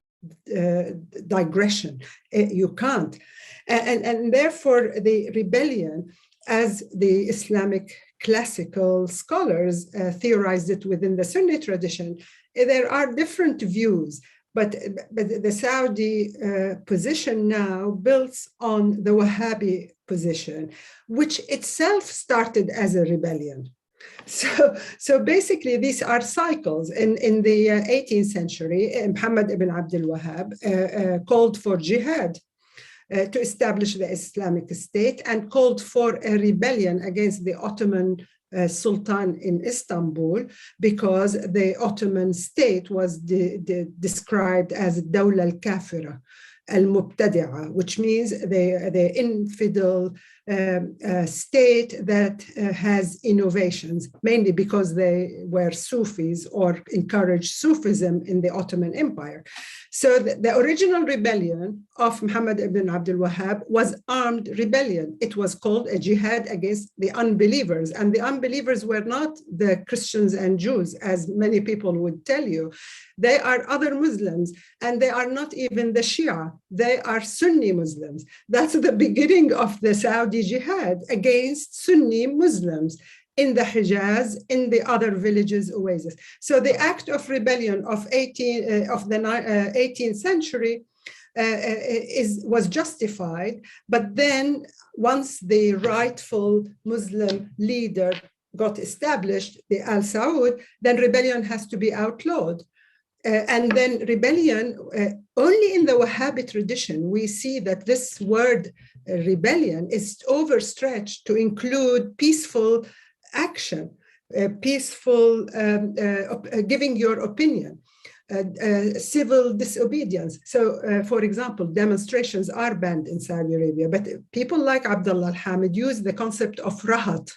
digression. You can't. And therefore, the rebellion, as the Islamic classical scholars theorized it within the Sunni tradition, there are different views. But the Saudi position now builds on the Wahhabi position, which itself started as a rebellion. So basically, these are cycles. In the 18th century, Muhammad ibn Abdul Wahab called for jihad to establish the Islamic State and called for a rebellion against the Ottoman Sultan in Istanbul, because the Ottoman state was described as Dawla al-Kafira, al-Mubtadi'a, which means the infidel state that has innovations, mainly because they were Sufis or encouraged Sufism in the Ottoman Empire. So the original rebellion of Muhammad ibn Abdul Wahab was armed rebellion. It was called a jihad against the unbelievers. And the unbelievers were not the Christians and Jews, as many people would tell you. They are other Muslims, and they are not even the Shia. They are Sunni Muslims. That's the beginning of the Saudi jihad against Sunni Muslims in the Hijaz, in the other villages, oases. So the act of rebellion of the 18th century was justified, but then once the rightful Muslim leader got established, the Al Saud, then rebellion has to be outlawed. And then rebellion, only in the Wahhabi tradition, we see that this word rebellion is overstretched to include peaceful action, peaceful giving your opinion, civil disobedience. So, for example, demonstrations are banned in Saudi Arabia, but people like Abdullah al-Hamid use the concept of rahat,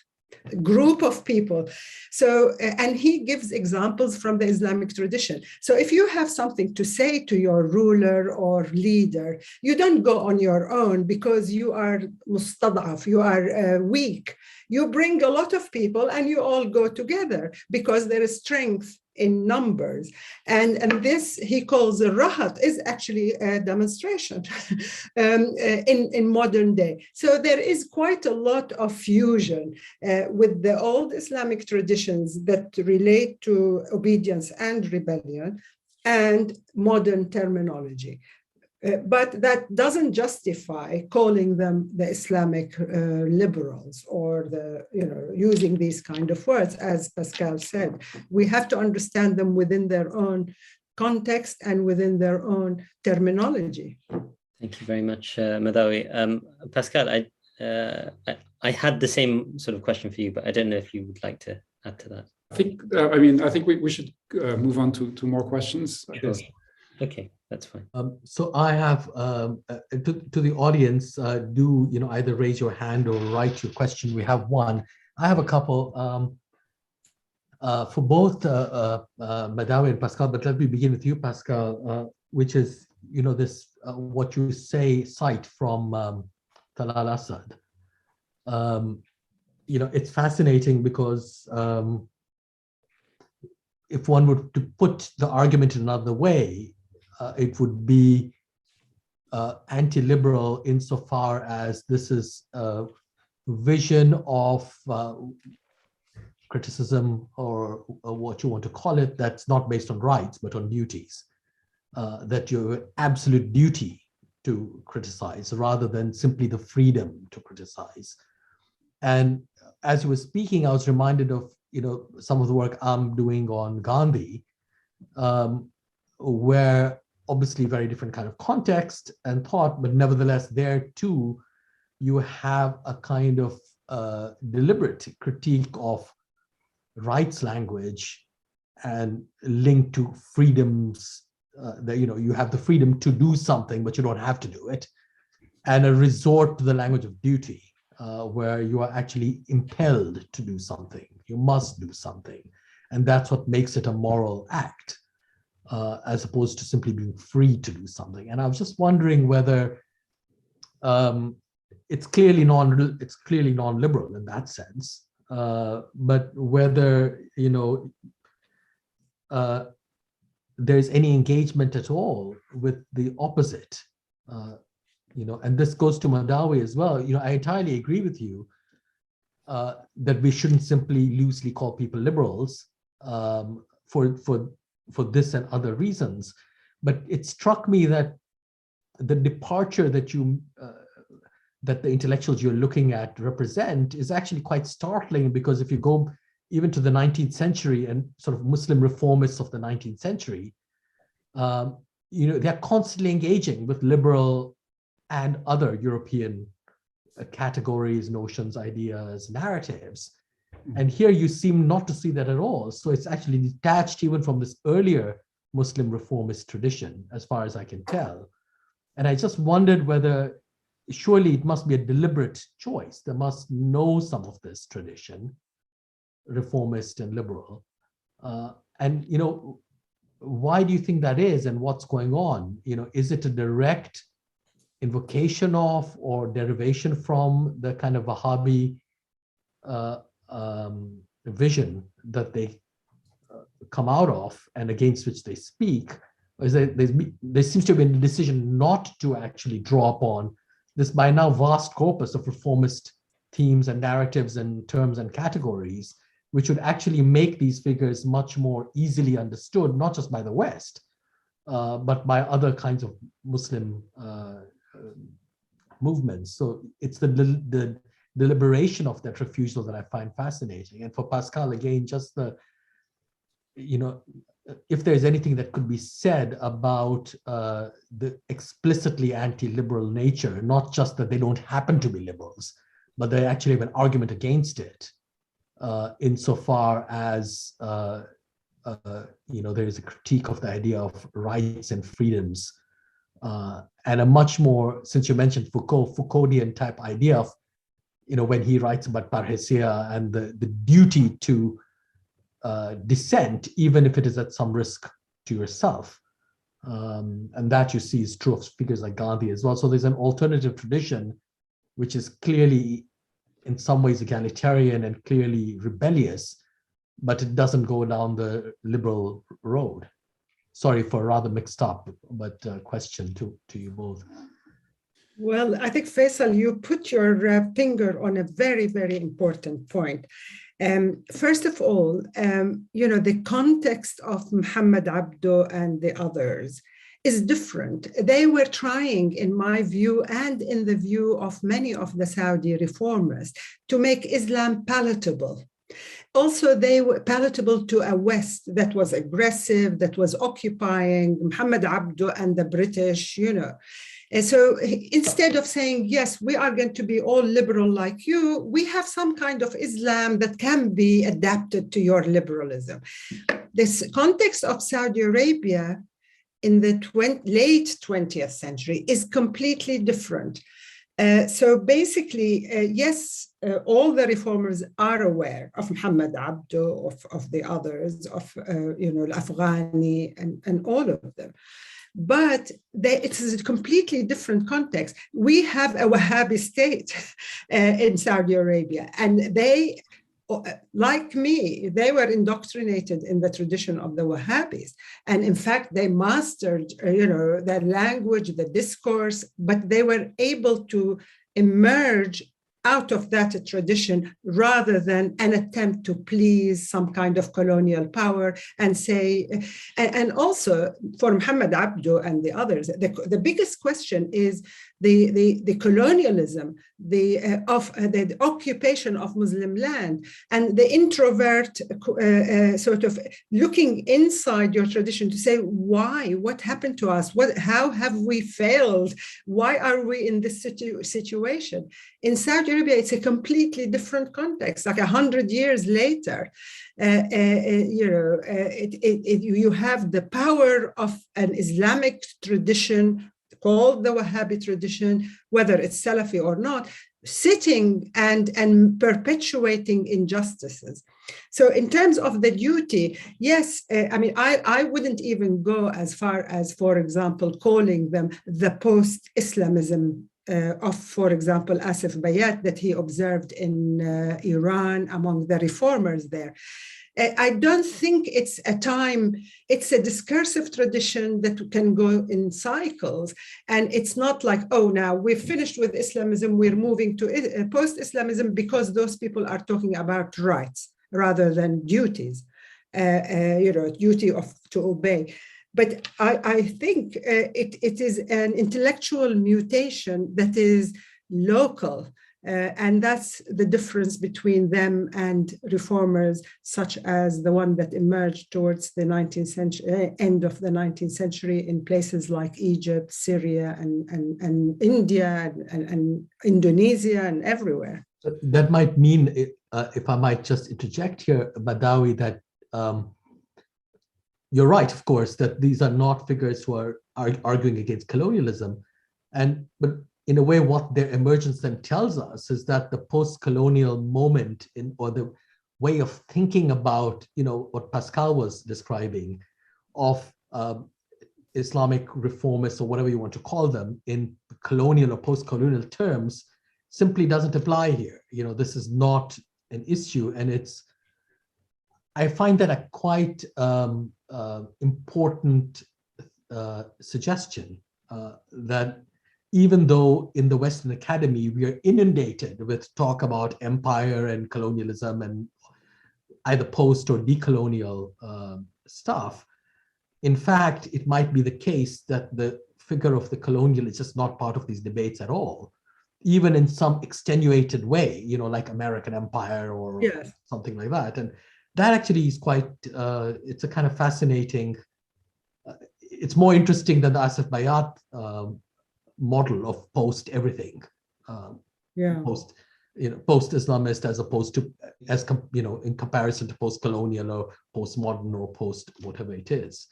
group of people. So, and he gives examples from the Islamic tradition. So if you have something to say to your ruler or leader, you don't go on your own because you are mustad'af, you are weak. You bring a lot of people and you all go together because there is strength in numbers. And this he calls a rahat is actually a demonstration in modern day. So there is quite a lot of fusion with the old Islamic traditions that relate to obedience and rebellion and modern terminology. But that doesn't justify calling them the Islamic liberals or using these kind of words, as Pascal said. We have to understand them within their own context and within their own terminology. Thank you very much, Madawi. Pascal, I had the same sort of question for you, but I don't know if you would like to add to that. I think we should move on to more questions. I guess. Okay, that's fine. So I have to the audience, do either raise your hand or write your question. We have one. I have a couple for both Madawi and Pascal, but let me begin with you, Pascal, which is this what you cite from Talal al-Assad. It's fascinating because if one were to put the argument in another way, it would be anti-liberal insofar as this is a vision of criticism or what you want to call it that's not based on rights but on duties, that you have absolute duty to criticize rather than simply the freedom to criticize. And as you were speaking, I was reminded of some of the work I'm doing on Gandhi, where obviously very different kind of context and thought, but nevertheless there too you have a kind of deliberate critique of rights language and linked to freedoms, that you have the freedom to do something but you don't have to do it, and a resort to the language of duty, where you are actually impelled to do something, you must do something, and that's what makes it a moral act. As opposed to simply being free to do something. And I was just wondering whether it's clearly non-liberal in that sense, but whether there's any engagement at all with the opposite. And this goes to Madawi as well. I entirely agree with you that we shouldn't simply loosely call people liberals for this and other reasons. But it struck me that the departure that that the intellectuals you're looking at represent is actually quite startling, because if you go even to the 19th century and sort of Muslim reformists of the 19th century, they're constantly engaging with liberal and other European categories, notions, ideas, narratives. And here you seem not to see that at all. So it's actually detached even from this earlier Muslim reformist tradition, as far as I can tell. And I just wondered whether, surely it must be a deliberate choice. They must know some of this tradition, reformist and liberal. And why do you think that is, and what's going on? Is it a direct invocation of or derivation from the kind of Wahhabi vision that they come out of and against which they speak? Is there seems to have been a decision not to actually draw upon this by now vast corpus of reformist themes and narratives and terms and categories, which would actually make these figures much more easily understood, not just by the West, but by other kinds of Muslim movements. So it's the deliberation of that refusal that I find fascinating. And for Pascal, again, just if there's anything that could be said about the explicitly anti-liberal nature, not just that they don't happen to be liberals, but they actually have an argument against it, insofar as there is a critique of the idea of rights and freedoms, and a much more, since you mentioned Foucauldian type idea of when he writes about parhesia and the duty to dissent, even if it is at some risk to yourself. And that you see is true of figures like Gandhi as well. So there's an alternative tradition which is clearly in some ways egalitarian and clearly rebellious, but it doesn't go down the liberal road. Sorry for a rather mixed up, but question to you both. Well, I think, Faisal, you put your finger on a very, very important point. First of all, the context of Muhammad Abdo and the others is different. They were trying, in my view, and in the view of many of the Saudi reformers, to make Islam palatable. Also, they were palatable to a West that was aggressive, that was occupying Muhammad Abdo and the British, And so instead of saying, yes, we are going to be all liberal like you, we have some kind of Islam that can be adapted to your liberalism. This context of Saudi Arabia in the late 20th century is completely different. So basically, yes, all the reformers are aware of Muhammad Abdo, of the others, of al-Afghani and all of them. But it's a completely different context. We have a Wahhabi state in Saudi Arabia, and they, like me, they were indoctrinated in the tradition of the Wahhabis. And in fact, they mastered, their language, the discourse, but they were able to emerge out of that tradition rather than an attempt to please some kind of colonial power and say, and also for Muhammad Abdo and the others, the biggest question is the colonialism, the occupation of Muslim land, and the introvert sort of looking inside your tradition to say, why? What happened to us? How have we failed? Why are we in this situation? In Saudi Arabia, it's a completely different context. Like 100 years later, you have the power of an Islamic tradition called the Wahhabi tradition, whether it's Salafi or not, sitting and perpetuating injustices. So in terms of the duty, yes, I wouldn't even go as far as, for example, calling them the post-Islamism of, for example, Asif Bayat that he observed in Iran among the reformers there. I don't think it's a discursive tradition that can go in cycles. And it's not like, oh, now we've finished with Islamism, we're moving to post-Islamism because those people are talking about rights rather than duties, duty to obey. But I think it is an intellectual mutation that is local. And that's the difference between them and reformers, such as the one that emerged towards the 19th century, end of the 19th century in places like Egypt, Syria, and India, and Indonesia, and everywhere. That might mean, if I might just interject here, Madawi, that you're right, of course, that these are not figures who are arguing against colonialism, but in a way, what their emergence then tells us is that the post-colonial moment or the way of thinking about, what Pascal was describing of Islamic reformists or whatever you want to call them in colonial or post-colonial terms simply doesn't apply here. This is not an issue, and I find that a quite important suggestion that even though in the Western Academy, we are inundated with talk about empire and colonialism and either post or decolonial stuff, in fact, it might be the case that the figure of the colonial is just not part of these debates at all, even in some extenuated way, like American empire or something like that. And that actually is quite, it's a kind of fascinating, it's more interesting than the Asif Bayat model of post everything, post Islamist as opposed to in comparison to post colonial or postmodern or post whatever it is.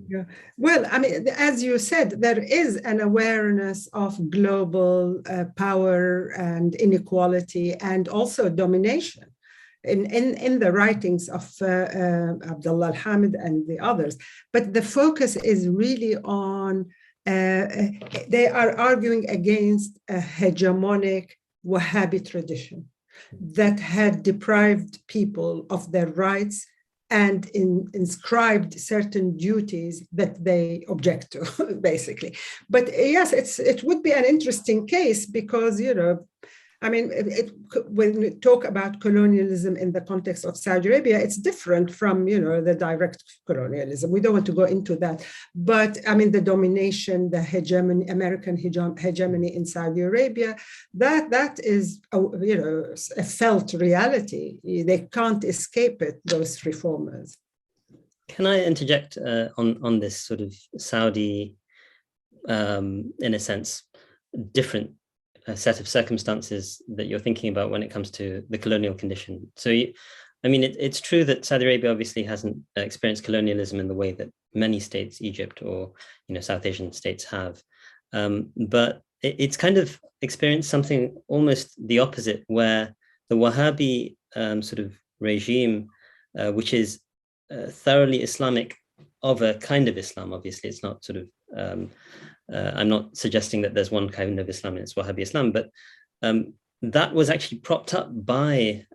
Yeah. Well, I mean, as you said, there is an awareness of global power and inequality and also domination in the writings of Abdullah al-Hamid and the others. But the focus is really on, they are arguing against a hegemonic Wahhabi tradition that had deprived people of their rights and inscribed certain duties that they object to, basically. But yes, it would be an interesting case because, you know, I mean, when we talk about colonialism in the context of Saudi Arabia, it's different from, you know, the direct colonialism. We don't want to go into that. But I mean, the domination, the hegemony, American hegemony in Saudi Arabia, that is, you know, a felt reality. They can't escape it, those reformers. Can I interject on this sort of Saudi, in a sense, different set of circumstances that you're thinking about when it comes to the colonial condition? So, I mean, it's true that Saudi Arabia obviously hasn't experienced colonialism in the way that many states, Egypt or, you know, South Asian states have, but it's kind of experienced something almost the opposite, where the Wahhabi sort of regime, which is thoroughly Islamic of a kind of Islam, obviously it's not sort of, I'm not suggesting that there's one kind of Islam and it's Wahhabi Islam, but that was actually propped up by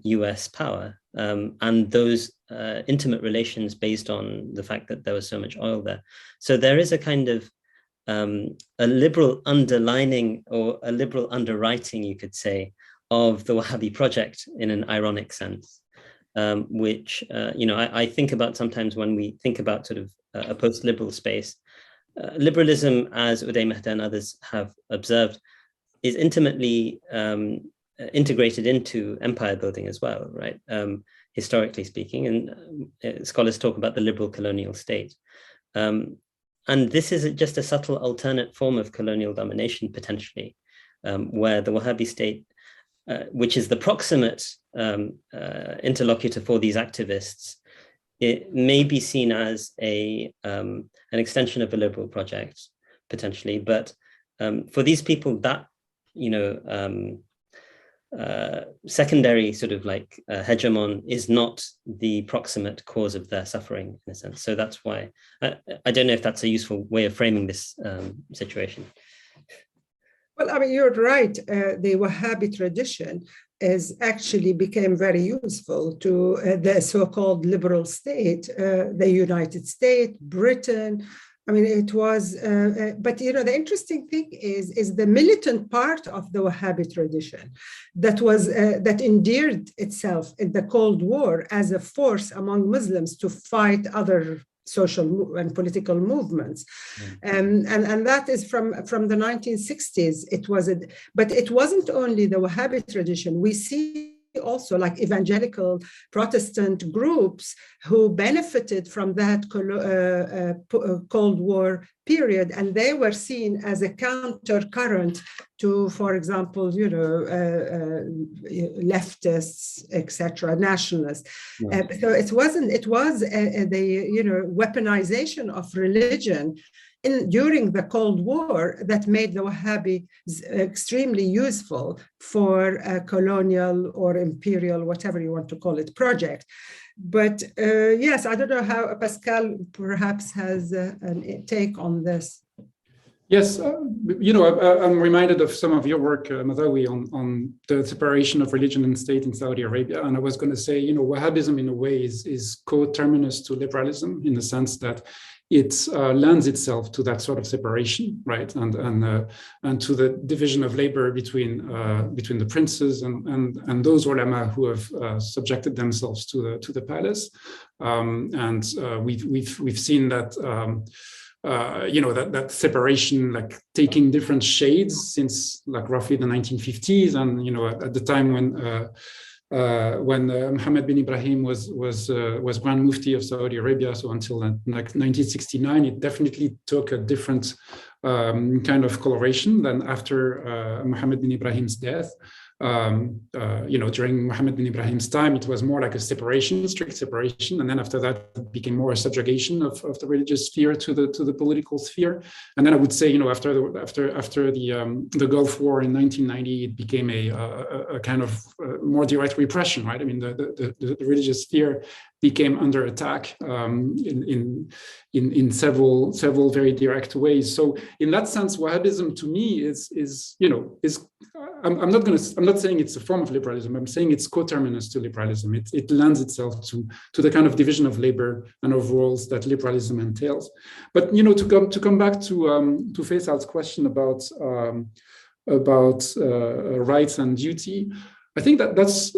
US power and those intimate relations based on the fact that there was so much oil there. So there is a kind of a liberal underlining or a liberal underwriting, you could say, of the Wahhabi project in an ironic sense, which, you know, I think about sometimes when we think about sort of a post-liberal space. Liberalism, as Uday Mehta and others have observed, is intimately integrated into empire building as well, right? Historically speaking, and scholars talk about the liberal colonial state. And this is just a subtle alternate form of colonial domination, potentially, where the Wahhabi state, which is the proximate interlocutor for these activists, it may be seen as an extension of a liberal project, potentially. But for these people, that, you know, secondary sort of like hegemon is not the proximate cause of their suffering, in a sense. So that's why, I don't know if that's a useful way of framing this situation. Well, I mean, you're right. The Wahhabi tradition actually became very useful to the so-called liberal state, the United States, Britain. I mean, it was, but you know, the interesting thing is the militant part of the Wahhabi tradition that was that endeared itself in the Cold War as a force among Muslims to fight other social and political movements, and that is from the 1960s. It was, but it wasn't only the Wahhabi tradition. We see also like evangelical Protestant groups who benefited from that Cold War period, and they were seen as a counter current to, for example, you know, leftists, etc., nationalists. So it was the, you know, weaponization of religion during the Cold War that made the Wahhabi extremely useful for a colonial or imperial, whatever you want to call it, project. But yes, I don't know how Pascal perhaps has a take on this. Yes, you know, I'm reminded of some of your work, Madawi, on the separation of religion and state in Saudi Arabia. And I was going to say, you know, Wahhabism in a way is co-terminus to liberalism, in the sense that it lends itself to that sort of separation, right, and to the division of labor between the princes and those ulama who have subjected themselves to the palace, and we've seen that. You know, that separation, like taking different shades since like roughly the 1950s, and you know, at the time when Mohammed bin Ibrahim was Grand Mufti of Saudi Arabia, so until like 1969, it definitely took a different kind of coloration than after Mohammed bin Ibrahim's death. during Mohammed bin Ibrahim's time, it was more like a separation, strict separation, and then after that, it became more a subjugation of the religious sphere to the political sphere. And then I would say, after the Gulf War in 1990, it became a kind of more direct repression, right? I mean, the religious sphere became under attack in several very direct ways. So in that sense, Wahhabism to me is I'm not saying it's a form of liberalism. I'm saying it's coterminous to liberalism. It lends itself to the kind of division of labor and of roles that liberalism entails. But to come back to Faisal's question about rights and duty, I think that's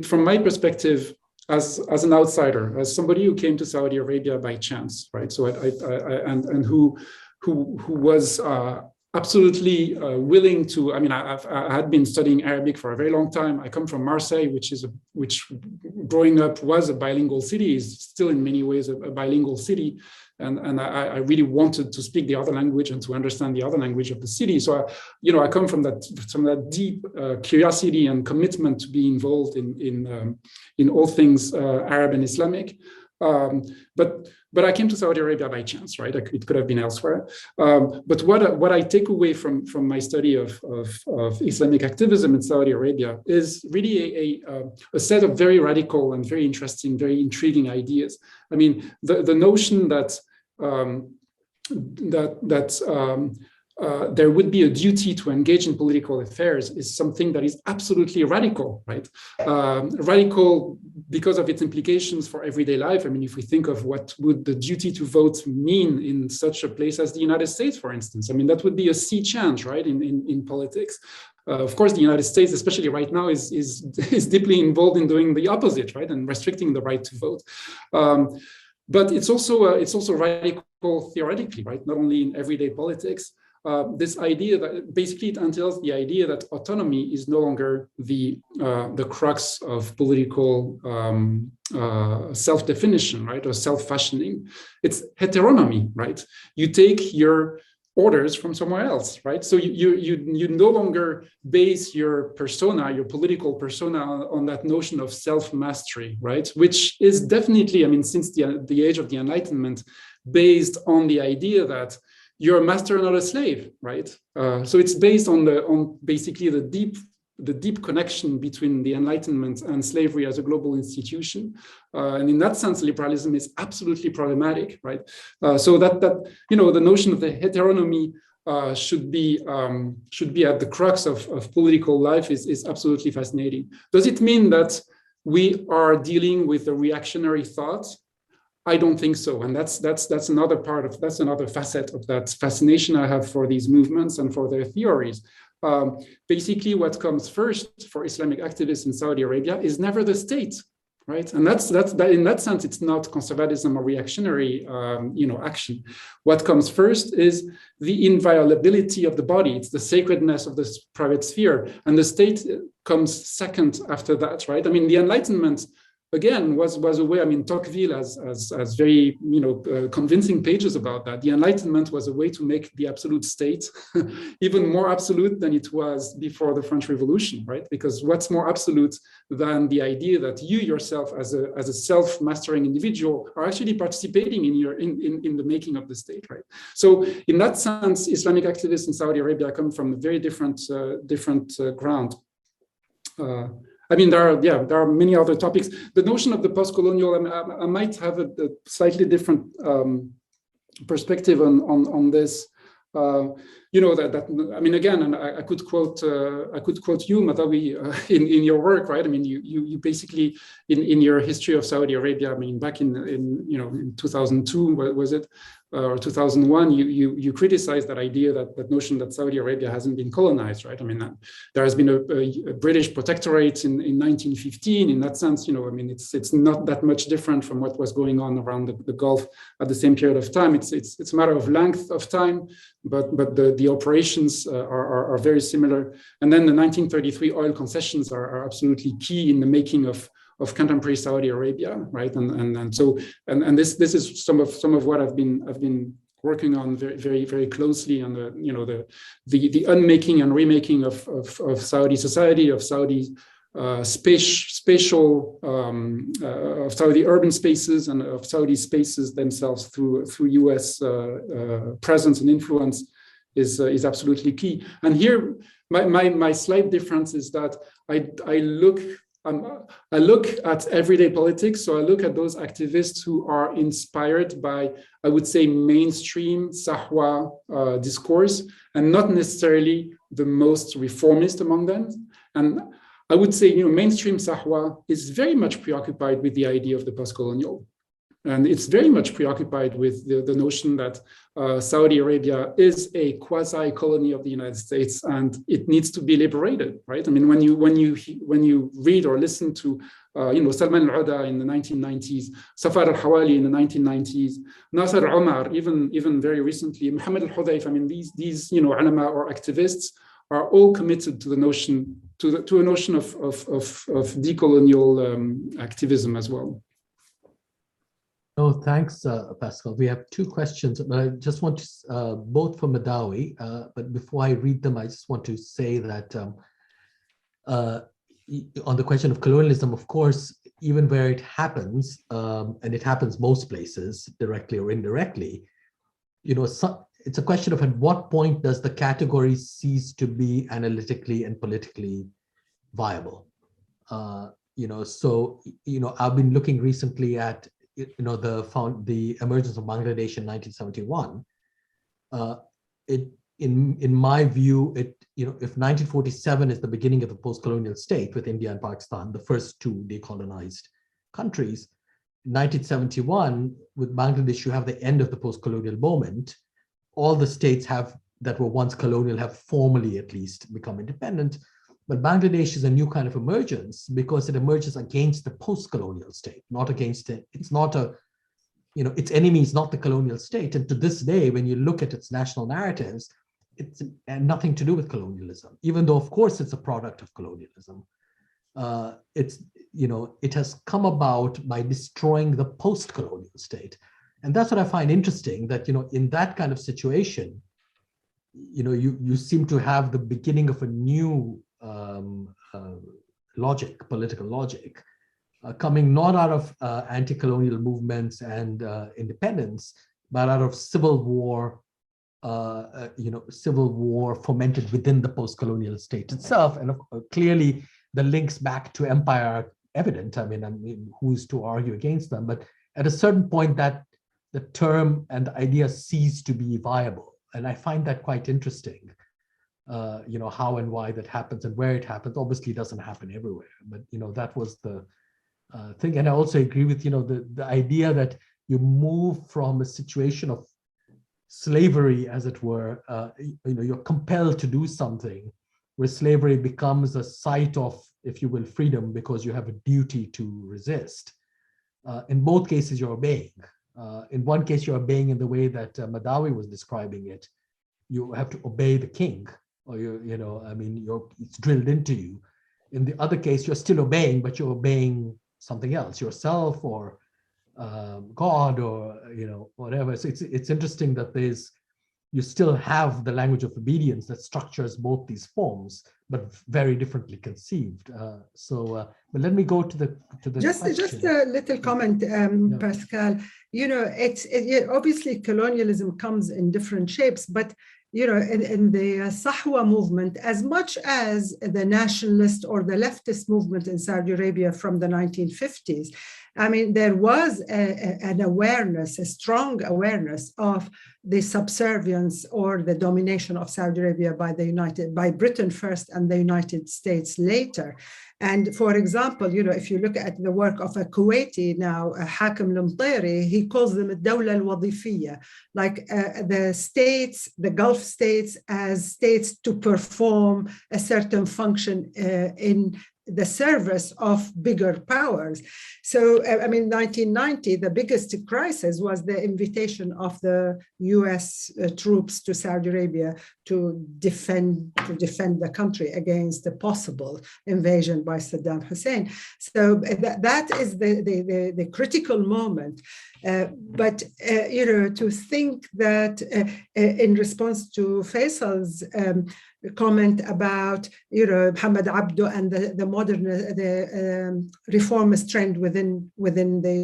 from my perspective, as an outsider, as somebody who came to Saudi Arabia by chance, right? So and who was absolutely willing to. I mean, I had been studying Arabic for a very long time. I come from Marseille, which growing up was a bilingual city, is still in many ways a bilingual city. And I really wanted to speak the other language and to understand the other language of the city. So, I come from that deep curiosity and commitment to be involved in all things Arab and Islamic. But I came to Saudi Arabia by chance, right? It could have been elsewhere. But what I take away from my study of Islamic activism in Saudi Arabia is really a set of very radical and very interesting, very intriguing ideas. I mean, the notion that there would be a duty to engage in political affairs is something that is absolutely radical, right? Radical because of its implications for everyday life. I mean, if we think of what would the duty to vote mean in such a place as the United States, for instance, I mean, that would be a sea change, right, in politics. Of course, the United States, especially right now, is deeply involved in doing the opposite, right, and restricting the right to vote. But it's also radical theoretically, right? Not only in everyday politics. This idea that basically it entails the idea that autonomy is no longer the crux of political self-definition, right, or self-fashioning. It's heteronomy, right? You take your orders from somewhere else, right? So you no longer base your persona, your political persona, on that notion of self-mastery, right? Which is definitely, I mean, since the age of the Enlightenment, based on the idea that you're a master and not a slave, right? So it's based on basically the deep connection between the Enlightenment and slavery as a global institution, and in that sense, liberalism is absolutely problematic, right? So that the notion of the heteronomy should be at the crux of political life is absolutely fascinating. Does it mean that we are dealing with a reactionary thought? I don't think so, and that's another another facet of that fascination I have for these movements and for their theories. Basically, what comes first for Islamic activists in Saudi Arabia is never the state, right? And that's in that sense, it's not conservatism or reactionary, action. What comes first is the inviolability of the body. It's the sacredness of the private sphere, and the state comes second after that, right? I mean, the Enlightenment, again, was a way. I mean, Tocqueville has very convincing pages about that. The Enlightenment was a way to make the absolute state even more absolute than it was before the French Revolution, right? Because what's more absolute than the idea that you yourself, as a self-mastering individual, are actually participating in the making of the state, right? So, in that sense, Islamic activists in Saudi Arabia come from a very different ground. I mean, there are many other topics. The notion of the post-colonial, I might have a slightly different perspective on this. I mean, again, and I could quote you, Madawi, in your work, right? I mean, you basically in your history of Saudi Arabia, I mean, back in 2002, was it? Or 2001, you criticized that idea, that notion that Saudi Arabia hasn't been colonized, right? I mean, there has been a British protectorate in 1915. In that sense, I mean, it's not that much different from what was going on around the Gulf at the same period of time. It's a matter of length of time, but the operations are very similar. And then the 1933 oil concessions are absolutely key in the making of contemporary Saudi Arabia, right? And so this is some of what I've been working on very closely on the unmaking and remaking of Saudi society, of Saudi spatial, of Saudi urban spaces and of Saudi spaces themselves through US presence and influence is absolutely key. And here, my slight difference is that I look at everyday politics. So I look at those activists who are inspired by, I would say, mainstream Sahwa discourse, and not necessarily the most reformist among them. And I would say, mainstream Sahwa is very much preoccupied with the idea of the post-colonial. And it's very much preoccupied with the notion that Saudi Arabia is a quasi-colony of the United States, and it needs to be liberated, right? I mean, when you read or listen to Salman al-Uda in the 1990s, Safar al-Hawali in the 1990s, Nasser Omar, even very recently, Mohammed al-Hudayf, I mean, these ulama or activists are all committed to the notion to a notion of decolonial activism as well. Oh, thanks, Pascal. We have two questions, but I just want to, both for Madawi, but before I read them, I just want to say that on the question of colonialism, of course, even where it happens, and it happens most places, directly or indirectly, it's a question of at what point does the category cease to be analytically and politically viable? So I've been looking recently at the emergence of Bangladesh in 1971. In my view, if 1947 is the beginning of the post-colonial state with India and Pakistan, the first two decolonized countries, 1971 with Bangladesh, you have the end of the post-colonial moment. All the states that were once colonial have formally at least become independent. But Bangladesh is a new kind of emergence because it emerges against the post-colonial state, not against it. It's not its enemy is not the colonial state. And to this day, when you look at its national narratives, it's nothing to do with colonialism, even though, of course, it's a product of colonialism. It has come about by destroying the post-colonial state. And that's what I find interesting, that, in that kind of situation, you seem to have the beginning of a new political logic, coming not out of anti-colonial movements and independence, but out of civil war, civil war fomented within the post-colonial state itself. And clearly the links back to empire are evident. I mean, who's to argue against them? But at a certain point that the term and the idea cease to be viable. And I find that quite interesting. How and why that happens and where it happens. Obviously, it doesn't happen everywhere, but that was the thing. And I also agree with the idea that you move from a situation of slavery, as it were. You're compelled to do something, where slavery becomes a site of, if you will, freedom, because you have a duty to resist. In both cases, you're obeying. In one case, you're obeying in the way that Madawi was describing it. You have to obey the king. Or it's drilled into you. In the other case, you're still obeying, but you're obeying something else, yourself or God, or whatever. So it's interesting that you still have the language of obedience that structures both these forms, but very differently conceived. But let me go to the just a little comment, Pascal. Obviously colonialism comes in different shapes, but in the Sahwa movement, as much as the nationalist or the leftist movement in Saudi Arabia from the 1950s, I mean, there was an awareness, a strong awareness of the subservience or the domination of Saudi Arabia by Britain first and the United States later. And for example, if you look at the work of a Kuwaiti now, Hakim al-Mtayri, he calls them al-Dawla al-Wadifiyya, like the states, the Gulf states, as states to perform a certain function in the service of bigger powers. So, 1990, the biggest crisis was the invitation of the US troops to Saudi Arabia to defend the country against a possible invasion by Saddam Hussein. So that is the critical moment. But to think that in response to Faisal's comment about Muhammad Abdul and the modern reformist trend within the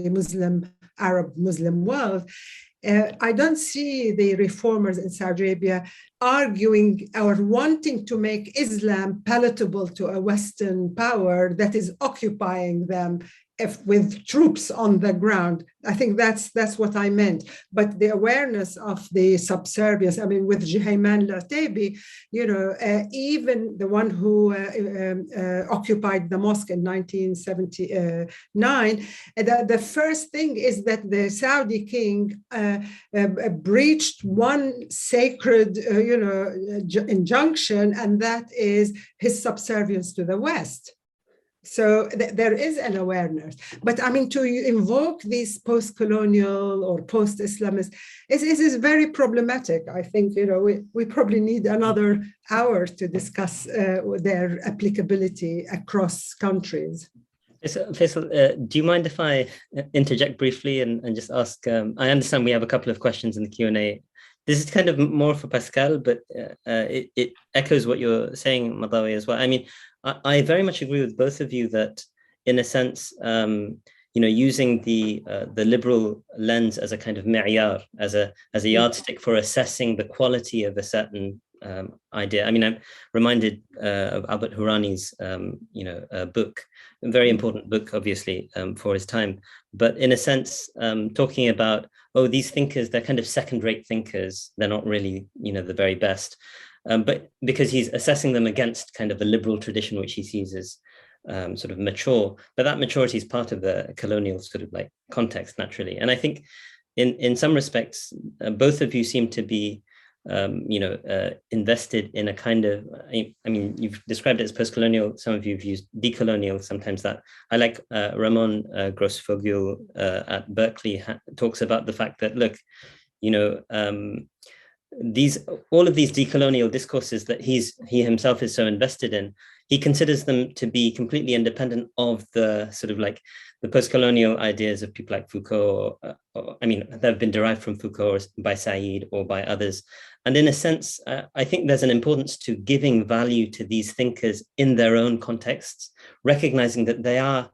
Arab Muslim world, I don't see the reformers in Saudi Arabia arguing or wanting to make Islam palatable to a Western power that is occupying them with troops on the ground. I think that's what I meant. But the awareness of the subservience, I mean, with Juhayman Lataibi, even the one who occupied the mosque in 1979, the first thing is that the Saudi king breached one sacred, injunction, and that is his subservience to the West. So there is an awareness, but I mean, to invoke these post-colonial or post-Islamist is very problematic. I think we probably need another hour to discuss their applicability across countries. Faisal, do you mind if I interject briefly and just ask? I understand we have a couple of questions in the Q&A. This is kind of more for Pascal, but it echoes what you're saying, Madawi, as well. I mean, I very much agree with both of you that, in a sense, using the liberal lens as a kind of mi'yar, as a yardstick for assessing the quality of a certain idea. I mean, I'm reminded of Albert Hourani's, book, a very important book, obviously, for his time. But in a sense, talking about, these thinkers, they're kind of second-rate thinkers. They're not really, the very best. But because he's assessing them against kind of a liberal tradition, which he sees as sort of mature, but that maturity is part of the colonial sort of like context, naturally. And I think in some respects, both of you seem to be, invested in a kind of, I mean, you've described it as post-colonial. Some of you have used decolonial, sometimes that. I like Ramon Grossfogel at Berkeley talks about the fact that, look, all of these decolonial discourses that he himself is so invested in, he considers them to be completely independent of the sort of like the post-colonial ideas of people like Foucault, they've been derived from Foucault or by Said or by others. And in a sense, I think there's an importance to giving value to these thinkers in their own contexts, recognizing that they are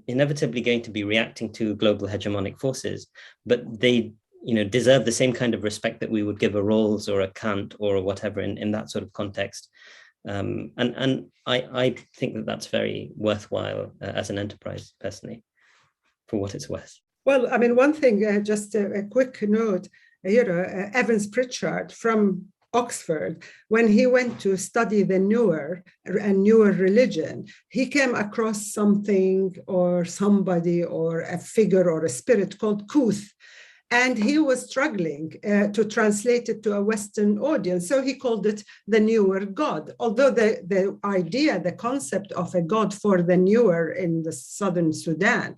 inevitably going to be reacting to global hegemonic forces, but they deserve the same kind of respect that we would give a Rawls or a Kant or whatever in that sort of context. And I think that that's very worthwhile as an enterprise, personally, for what it's worth. Well, I mean, one thing, just a quick note, Evans Pritchard from Oxford, when he went to study the newer religion, he came across something or somebody or a figure or a spirit called Kuth. And he was struggling to translate it to a Western audience. So he called it the newer God. Although the idea, the concept of a God for the newer in the southern Sudan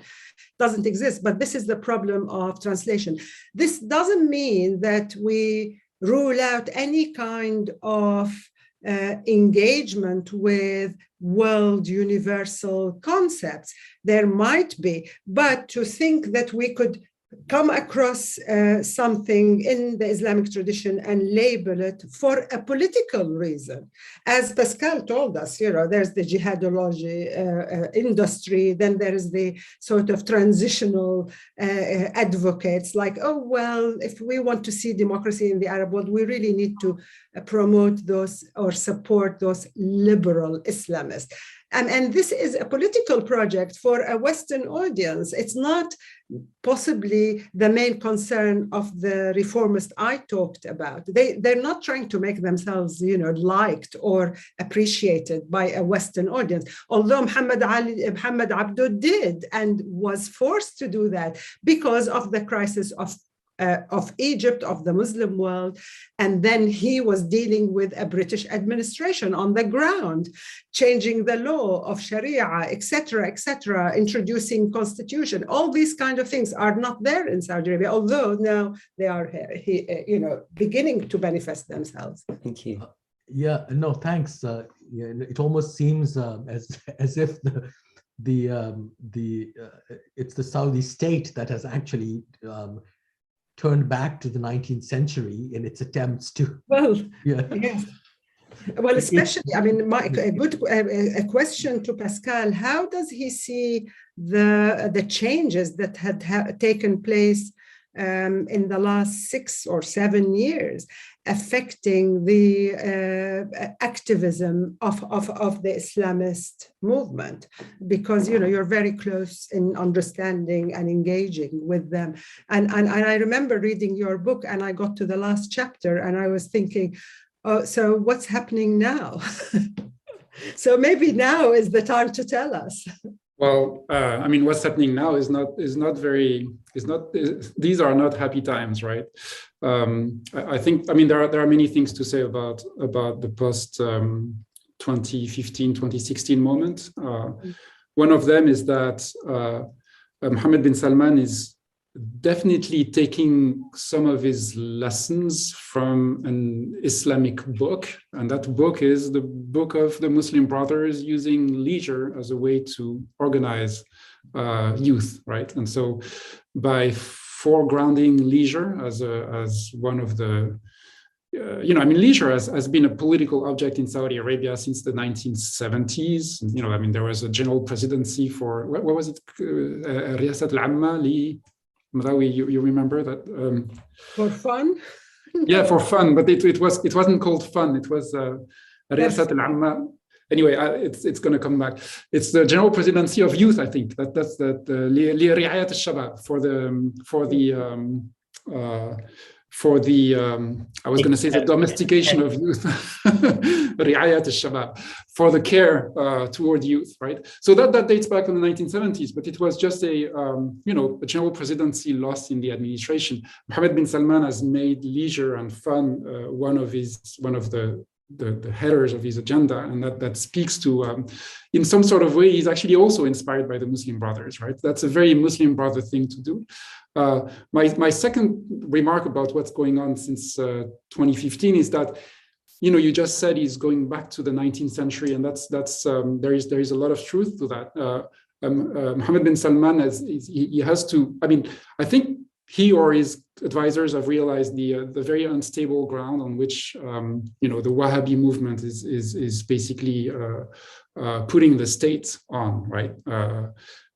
doesn't exist. But this is the problem of translation. This doesn't mean that we rule out any kind of engagement with world universal concepts. There might be, but to think that we could come across something in the Islamic tradition and label it for a political reason. As Pascal told us, there's the jihadology industry, then there is the sort of transitional advocates like, if we want to see democracy in the Arab world, we really need to promote those or support those liberal Islamists. And this is a political project for a Western audience. It's not possibly the main concern of the reformists I talked about. They're not trying to make themselves, liked or appreciated by a Western audience. Although Muhammad Abdul did and was forced to do that because of the crisis of of Egypt, of the Muslim world. And then he was dealing with a British administration on the ground, changing the law of Sharia, etc., introducing constitution. All these kind of things are not there in Saudi Arabia, although now they are, beginning to manifest themselves. Thank you. Yeah, no, thanks. It almost seems as if it's the Saudi state that has actually turned back to the 19th century in its attempts to. Well, yes. Well, especially, I mean, a question to Pascal: how does he see the changes that had taken place in the last 6 or 7 years affecting the activism of the Islamist movement? Because you're very close in understanding and engaging with them. And I remember reading your book, and I got to the last chapter, and I was thinking, oh, so what's happening now? So maybe now is the time to tell us. Well, I mean, what's happening now is not these are not happy times, right? I think, I mean, there are many things to say about the post 2015, 2016 moment. One of them is that Mohammed bin Salman is definitely taking some of his lessons from an Islamic book, and that book is the book of the Muslim Brothers using leisure as a way to organize youth, right? And so by foregrounding leisure as one of the I mean, leisure has been a political object in Saudi Arabia since the 1970s. I mean, there was a general presidency for, what was it? Riyasat al-Amma li Madawi, you remember that? For fun? Yeah, for fun, but it wasn't called fun. It was Riyasat al-Amma. Anyway, it's going to come back. It's the General Presidency of Youth, I think. That's the Ri'ayat al-Shabab for the I was going to say the domestication of youth, Ri'ayat al-Shabab, for the care toward youth, right? So that dates back to the 1970s, but it was just a general presidency lost in the administration. Mohammed bin Salman has made leisure and fun one of the headers of his agenda, and that speaks to, in some sort of way, he's actually also inspired by the Muslim Brothers, right? That's a very Muslim Brother thing to do. My second remark about what's going on since 2015 is that, you just said he's going back to the 19th century, and that's there is a lot of truth to that. Mohammed bin Salman he has to. I mean, I think he or his advisors have realized the very unstable ground on which the Wahhabi movement is basically putting the state on, right?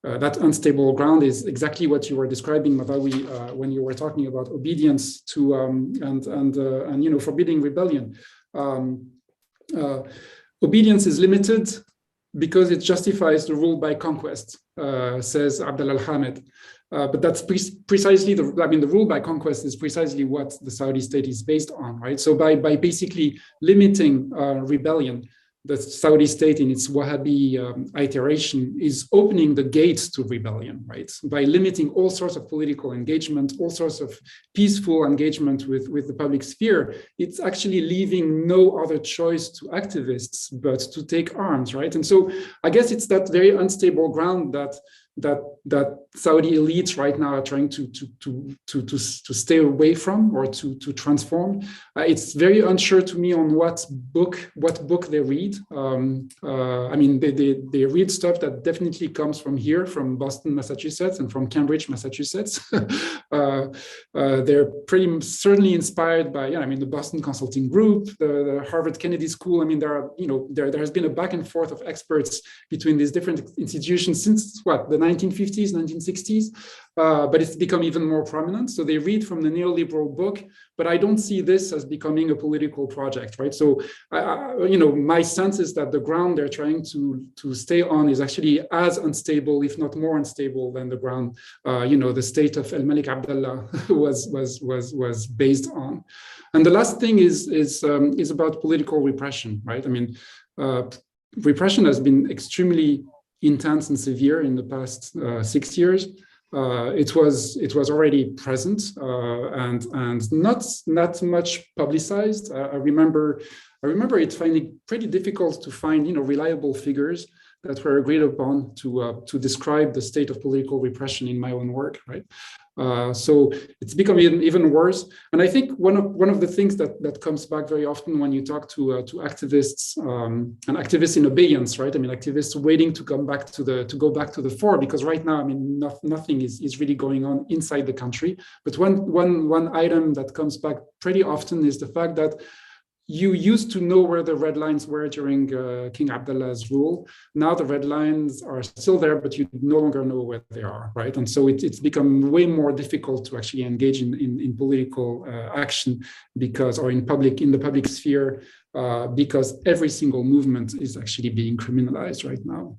That unstable ground is exactly what you were describing, Madawi, when you were talking about obedience to and forbidding rebellion. Obedience is limited because it justifies the rule by conquest, says Abdul al-Hamid. But that's precisely the rule by conquest is precisely what the Saudi state is based on, right? So by basically limiting rebellion, the Saudi state in its Wahhabi iteration is opening the gates to rebellion, right? By limiting all sorts of political engagement, all sorts of peaceful engagement with the public sphere, it's actually leaving no other choice to activists but to take arms, right? And so I guess it's that very unstable ground that Saudi elites right now are trying to stay away from or to transform. It's very unsure to me on what book they read. I mean, they read stuff that definitely comes from here, from Boston, Massachusetts, and from Cambridge, Massachusetts. They're pretty certainly inspired by, the Boston Consulting Group, the Harvard Kennedy School. I mean, there has been a back and forth of experts between these different institutions since the 1950s, 1960s, but it's become even more prominent. So they read from the neoliberal book, but I don't see this as becoming a political project, right? So, my sense is that the ground they're trying to stay on is actually as unstable, if not more unstable, than the ground, the state of Al-Malik Abdullah was based on. And the last thing is about political repression, right? I mean, repression has been extremely intense and severe in the past 6 years. it was already present and not much publicized. I remember it finding pretty difficult to find reliable figures that were agreed upon to describe the state of political repression in my own work, right? So it's become even worse. And I think one of the things that comes back very often when you talk to activists and activists in abeyance, right? I mean, activists waiting to go back to the fore, because right now, I mean, nothing is really going on inside the country. But one item that comes back pretty often is the fact that you used to know where the red lines were during King Abdullah's rule. Now the red lines are still there, but you no longer know where they are, right? And so it's become way more difficult to actually engage in political action in the public sphere because every single movement is actually being criminalized right now.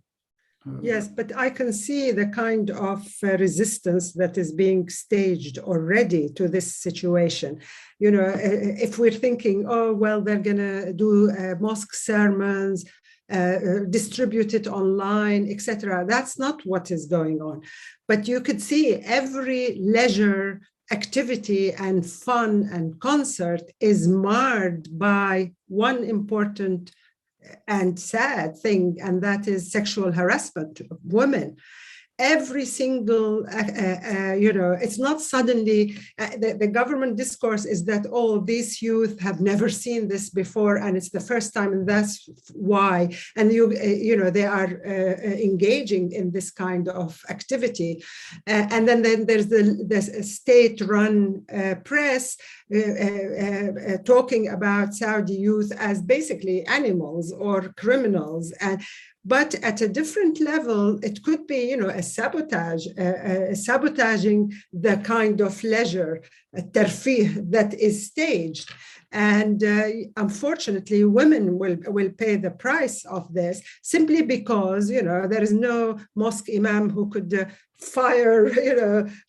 Yes, but I can see the kind of resistance that is being staged already to this situation. If we're thinking, oh, well, they're going to do mosque sermons, distribute it online, etc. That's not what is going on. But you could see every leisure activity and fun and concert is marred by one important and sad thing, and that is sexual harassment of women. Every single, it's not suddenly, the government discourse is that, oh, these youth have never seen this before, and it's the first time, and that's why. And, they are engaging in this kind of activity. And then there's the state-run press talking about Saudi youth as basically animals or criminals. But at a different level, it could be, a sabotage, sabotaging the kind of leisure, terfih that is staged. And unfortunately, women will pay the price of this simply because, there is no mosque imam who could fire,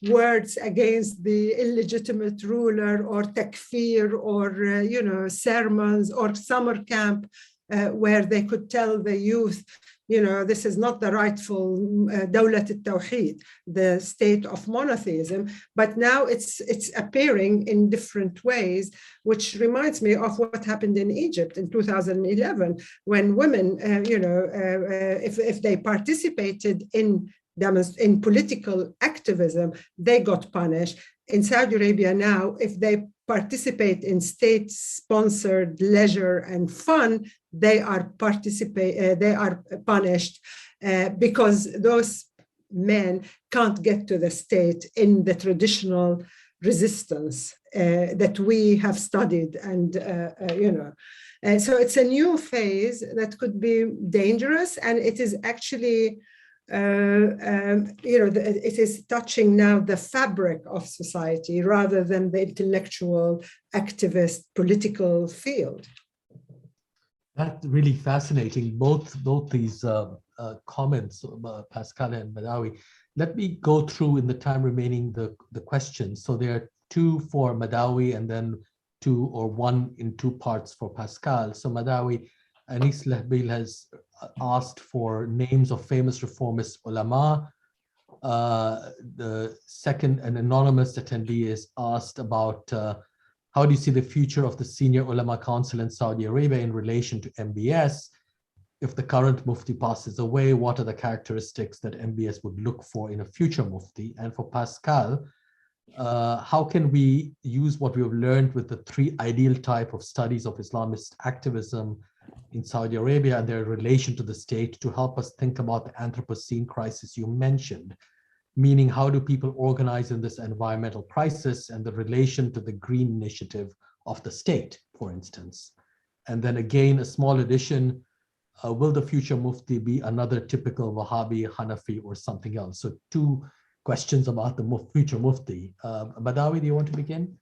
words against the illegitimate ruler, or takfir, or, sermons, or summer camp, where they could tell the youth, this is not the rightful Dawlat al-Tawheed, the state of monotheism. But now it's appearing in different ways, which reminds me of what happened in Egypt in 2011, when women, if they participated in political activism, they got punished. In Saudi Arabia now, if they participate in state-sponsored leisure and fun, they are punished because those men can't get to the state in the traditional resistance that we have studied, and so it's a new phase that could be dangerous, and it is actually it is touching now the fabric of society rather than the intellectual, activist, political field. That's really fascinating, both these comments, Pascal and Madawi. Let me go through, in the time remaining, the questions. So there are two for Madawi and then one in two parts for Pascal. So Madawi, Anis Lahbil has asked for names of famous reformist ulama. The second, an anonymous attendee, is asked about how do you see the future of the Senior Ulama Council in Saudi Arabia in relation to MBS? If the current Mufti passes away, what are the characteristics that MBS would look for in a future Mufti? And for Pascal, how can we use what we have learned with the three ideal type of studies of Islamist activism in Saudi Arabia and their relation to the state to help us think about the Anthropocene crisis you mentioned? Meaning, how do people organize in this environmental crisis and the relation to the green initiative of the state, for instance? And then again, a small addition, will the future Mufti be another typical Wahhabi, Hanafi, or something else? So two questions about the future Mufti. Madawi, do you want to begin?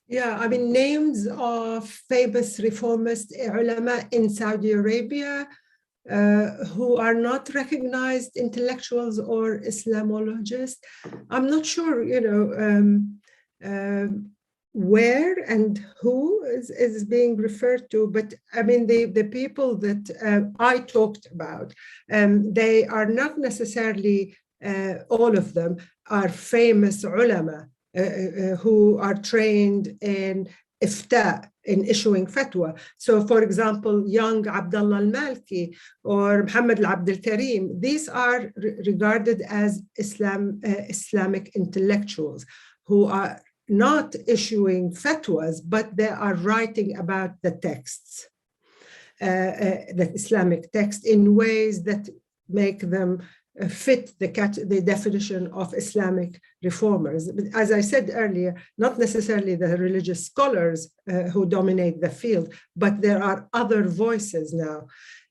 Yeah, I mean, names of famous reformist ulama in Saudi Arabia who are not recognized intellectuals or Islamologists. I'm not sure, where and who is being referred to, but I mean, the people that I talked about, they are not necessarily all of them are famous ulama who are trained in ifta, in issuing fatwa. So, for example, young Abdul al-Malki or Muhammad al-Abdul Karim, these are regarded as Islamic intellectuals who are not issuing fatwas, but they are writing about the texts, the Islamic text, in ways that make them fit the definition of Islamic reformers. But as I said earlier, not necessarily the religious scholars who dominate the field, but there are other voices now.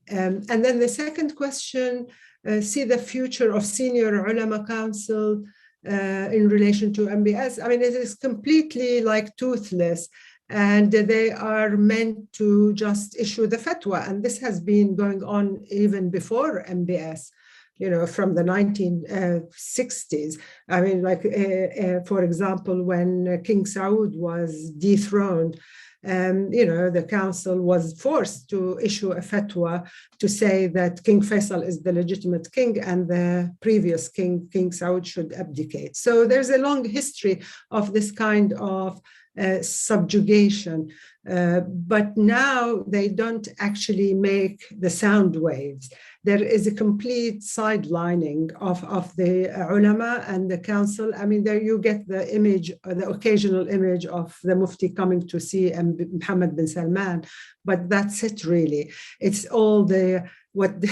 And then the second question, see the future of senior ulama council in relation to MBS. I mean, it is completely like toothless, and they are meant to just issue the fatwa. And this has been going on even before MBS. You know, from the 1960s. I mean, like, for example, when King Saud was dethroned, you know, the council was forced to issue a fatwa to say that King Faisal is the legitimate king and the previous king, King Saud, should abdicate. So there's a long history of this kind of subjugation, but now they don't actually make the sound waves. There is a complete sidelining of the ulama and the council. I mean, there you get the image, the occasional image of the Mufti coming to see Mohammed bin Salman, but that's it really. It's all what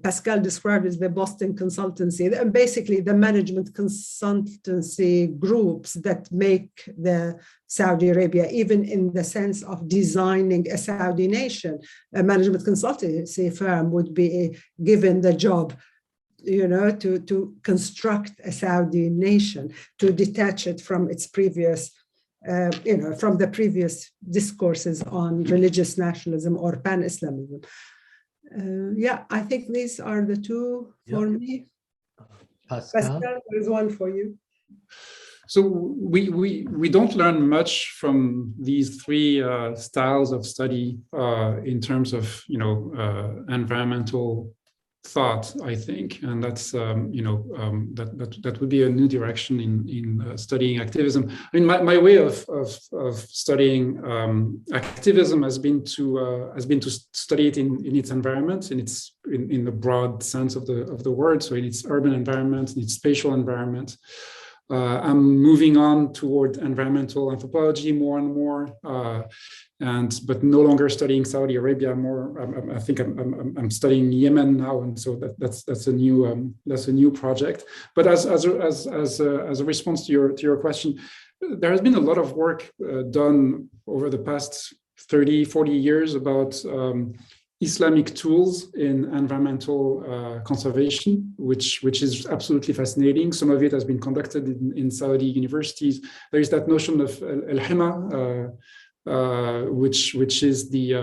Pascal described as the Boston consultancy, and basically the management consultancy groups that make the Saudi Arabia, even in the sense of designing a Saudi nation. A management consultancy firm would be given the job, you know, to construct a Saudi nation, to detach it from its previous you know, from the previous discourses on religious nationalism or pan-Islamism. Yeah, I think these are the two for me. Pascal, there is one for you. So we don't learn much from these three styles of study in terms of, you know, environmental thought, I think, and that's you know, that would be a new direction in studying activism. I mean, my way of studying activism has been to study it in its environment, in the broad sense of the word, so in its urban environment, in its spatial environment. I'm moving on toward environmental anthropology more and more, but no longer studying Saudi Arabia. I think I'm studying Yemen now, and so that's a new project. But as a response to your question, there has been a lot of work done over the past 30-40 years about Islamic tools in environmental conservation, which is absolutely fascinating. Some of it has been conducted in Saudi universities. There is that notion of al-Hima, which is the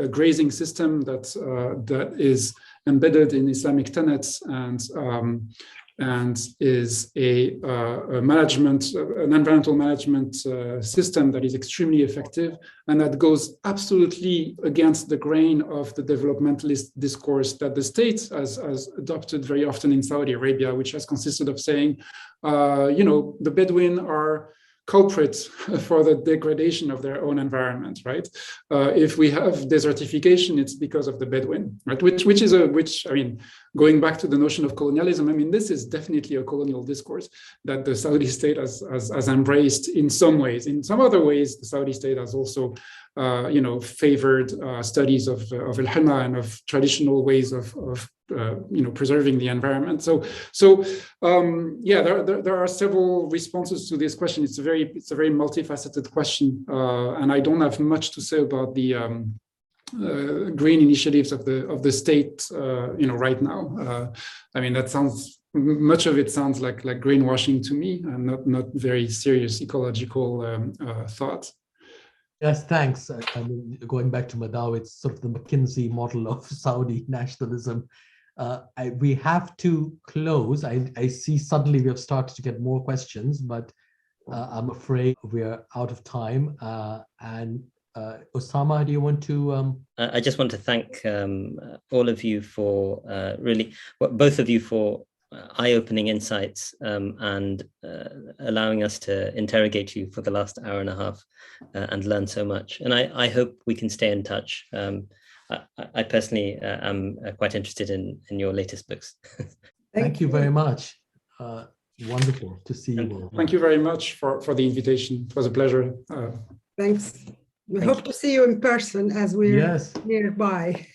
a grazing system that is embedded in Islamic tenets and is an environmental management system that is extremely effective, and that goes absolutely against the grain of the developmentalist discourse that the state has adopted very often in Saudi Arabia, which has consisted of saying, the Bedouin are culprits for the degradation of their own environment, right? If we have desertification, it's because of the Bedouin, right? Which I mean, going back to the notion of colonialism, I mean, this is definitely a colonial discourse that the Saudi state has embraced in some ways. In some other ways, the Saudi state has also, favored studies of al-Hima and of traditional ways of preserving the environment. So there are several responses to this question. It's a very multifaceted question, and I don't have much to say about the green initiatives of the state, right now. I mean, much of it sounds like greenwashing to me, and not very serious ecological thought. Yes, thanks. I mean, going back to Madawi, it's sort of the McKinsey model of Saudi nationalism. We have to close. I see suddenly we have started to get more questions, but I'm afraid we're out of time. And Usaama, do you want to? I just want to thank all of you for both of you for eye-opening insights and allowing us to interrogate you for the last hour and a half and learn so much. And I hope we can stay in touch. I personally am quite interested in your latest books. Thank you very much. Wonderful to see you all. Thank you very much for the invitation. It was a pleasure. Thanks. We hope to see you in person as we're nearby.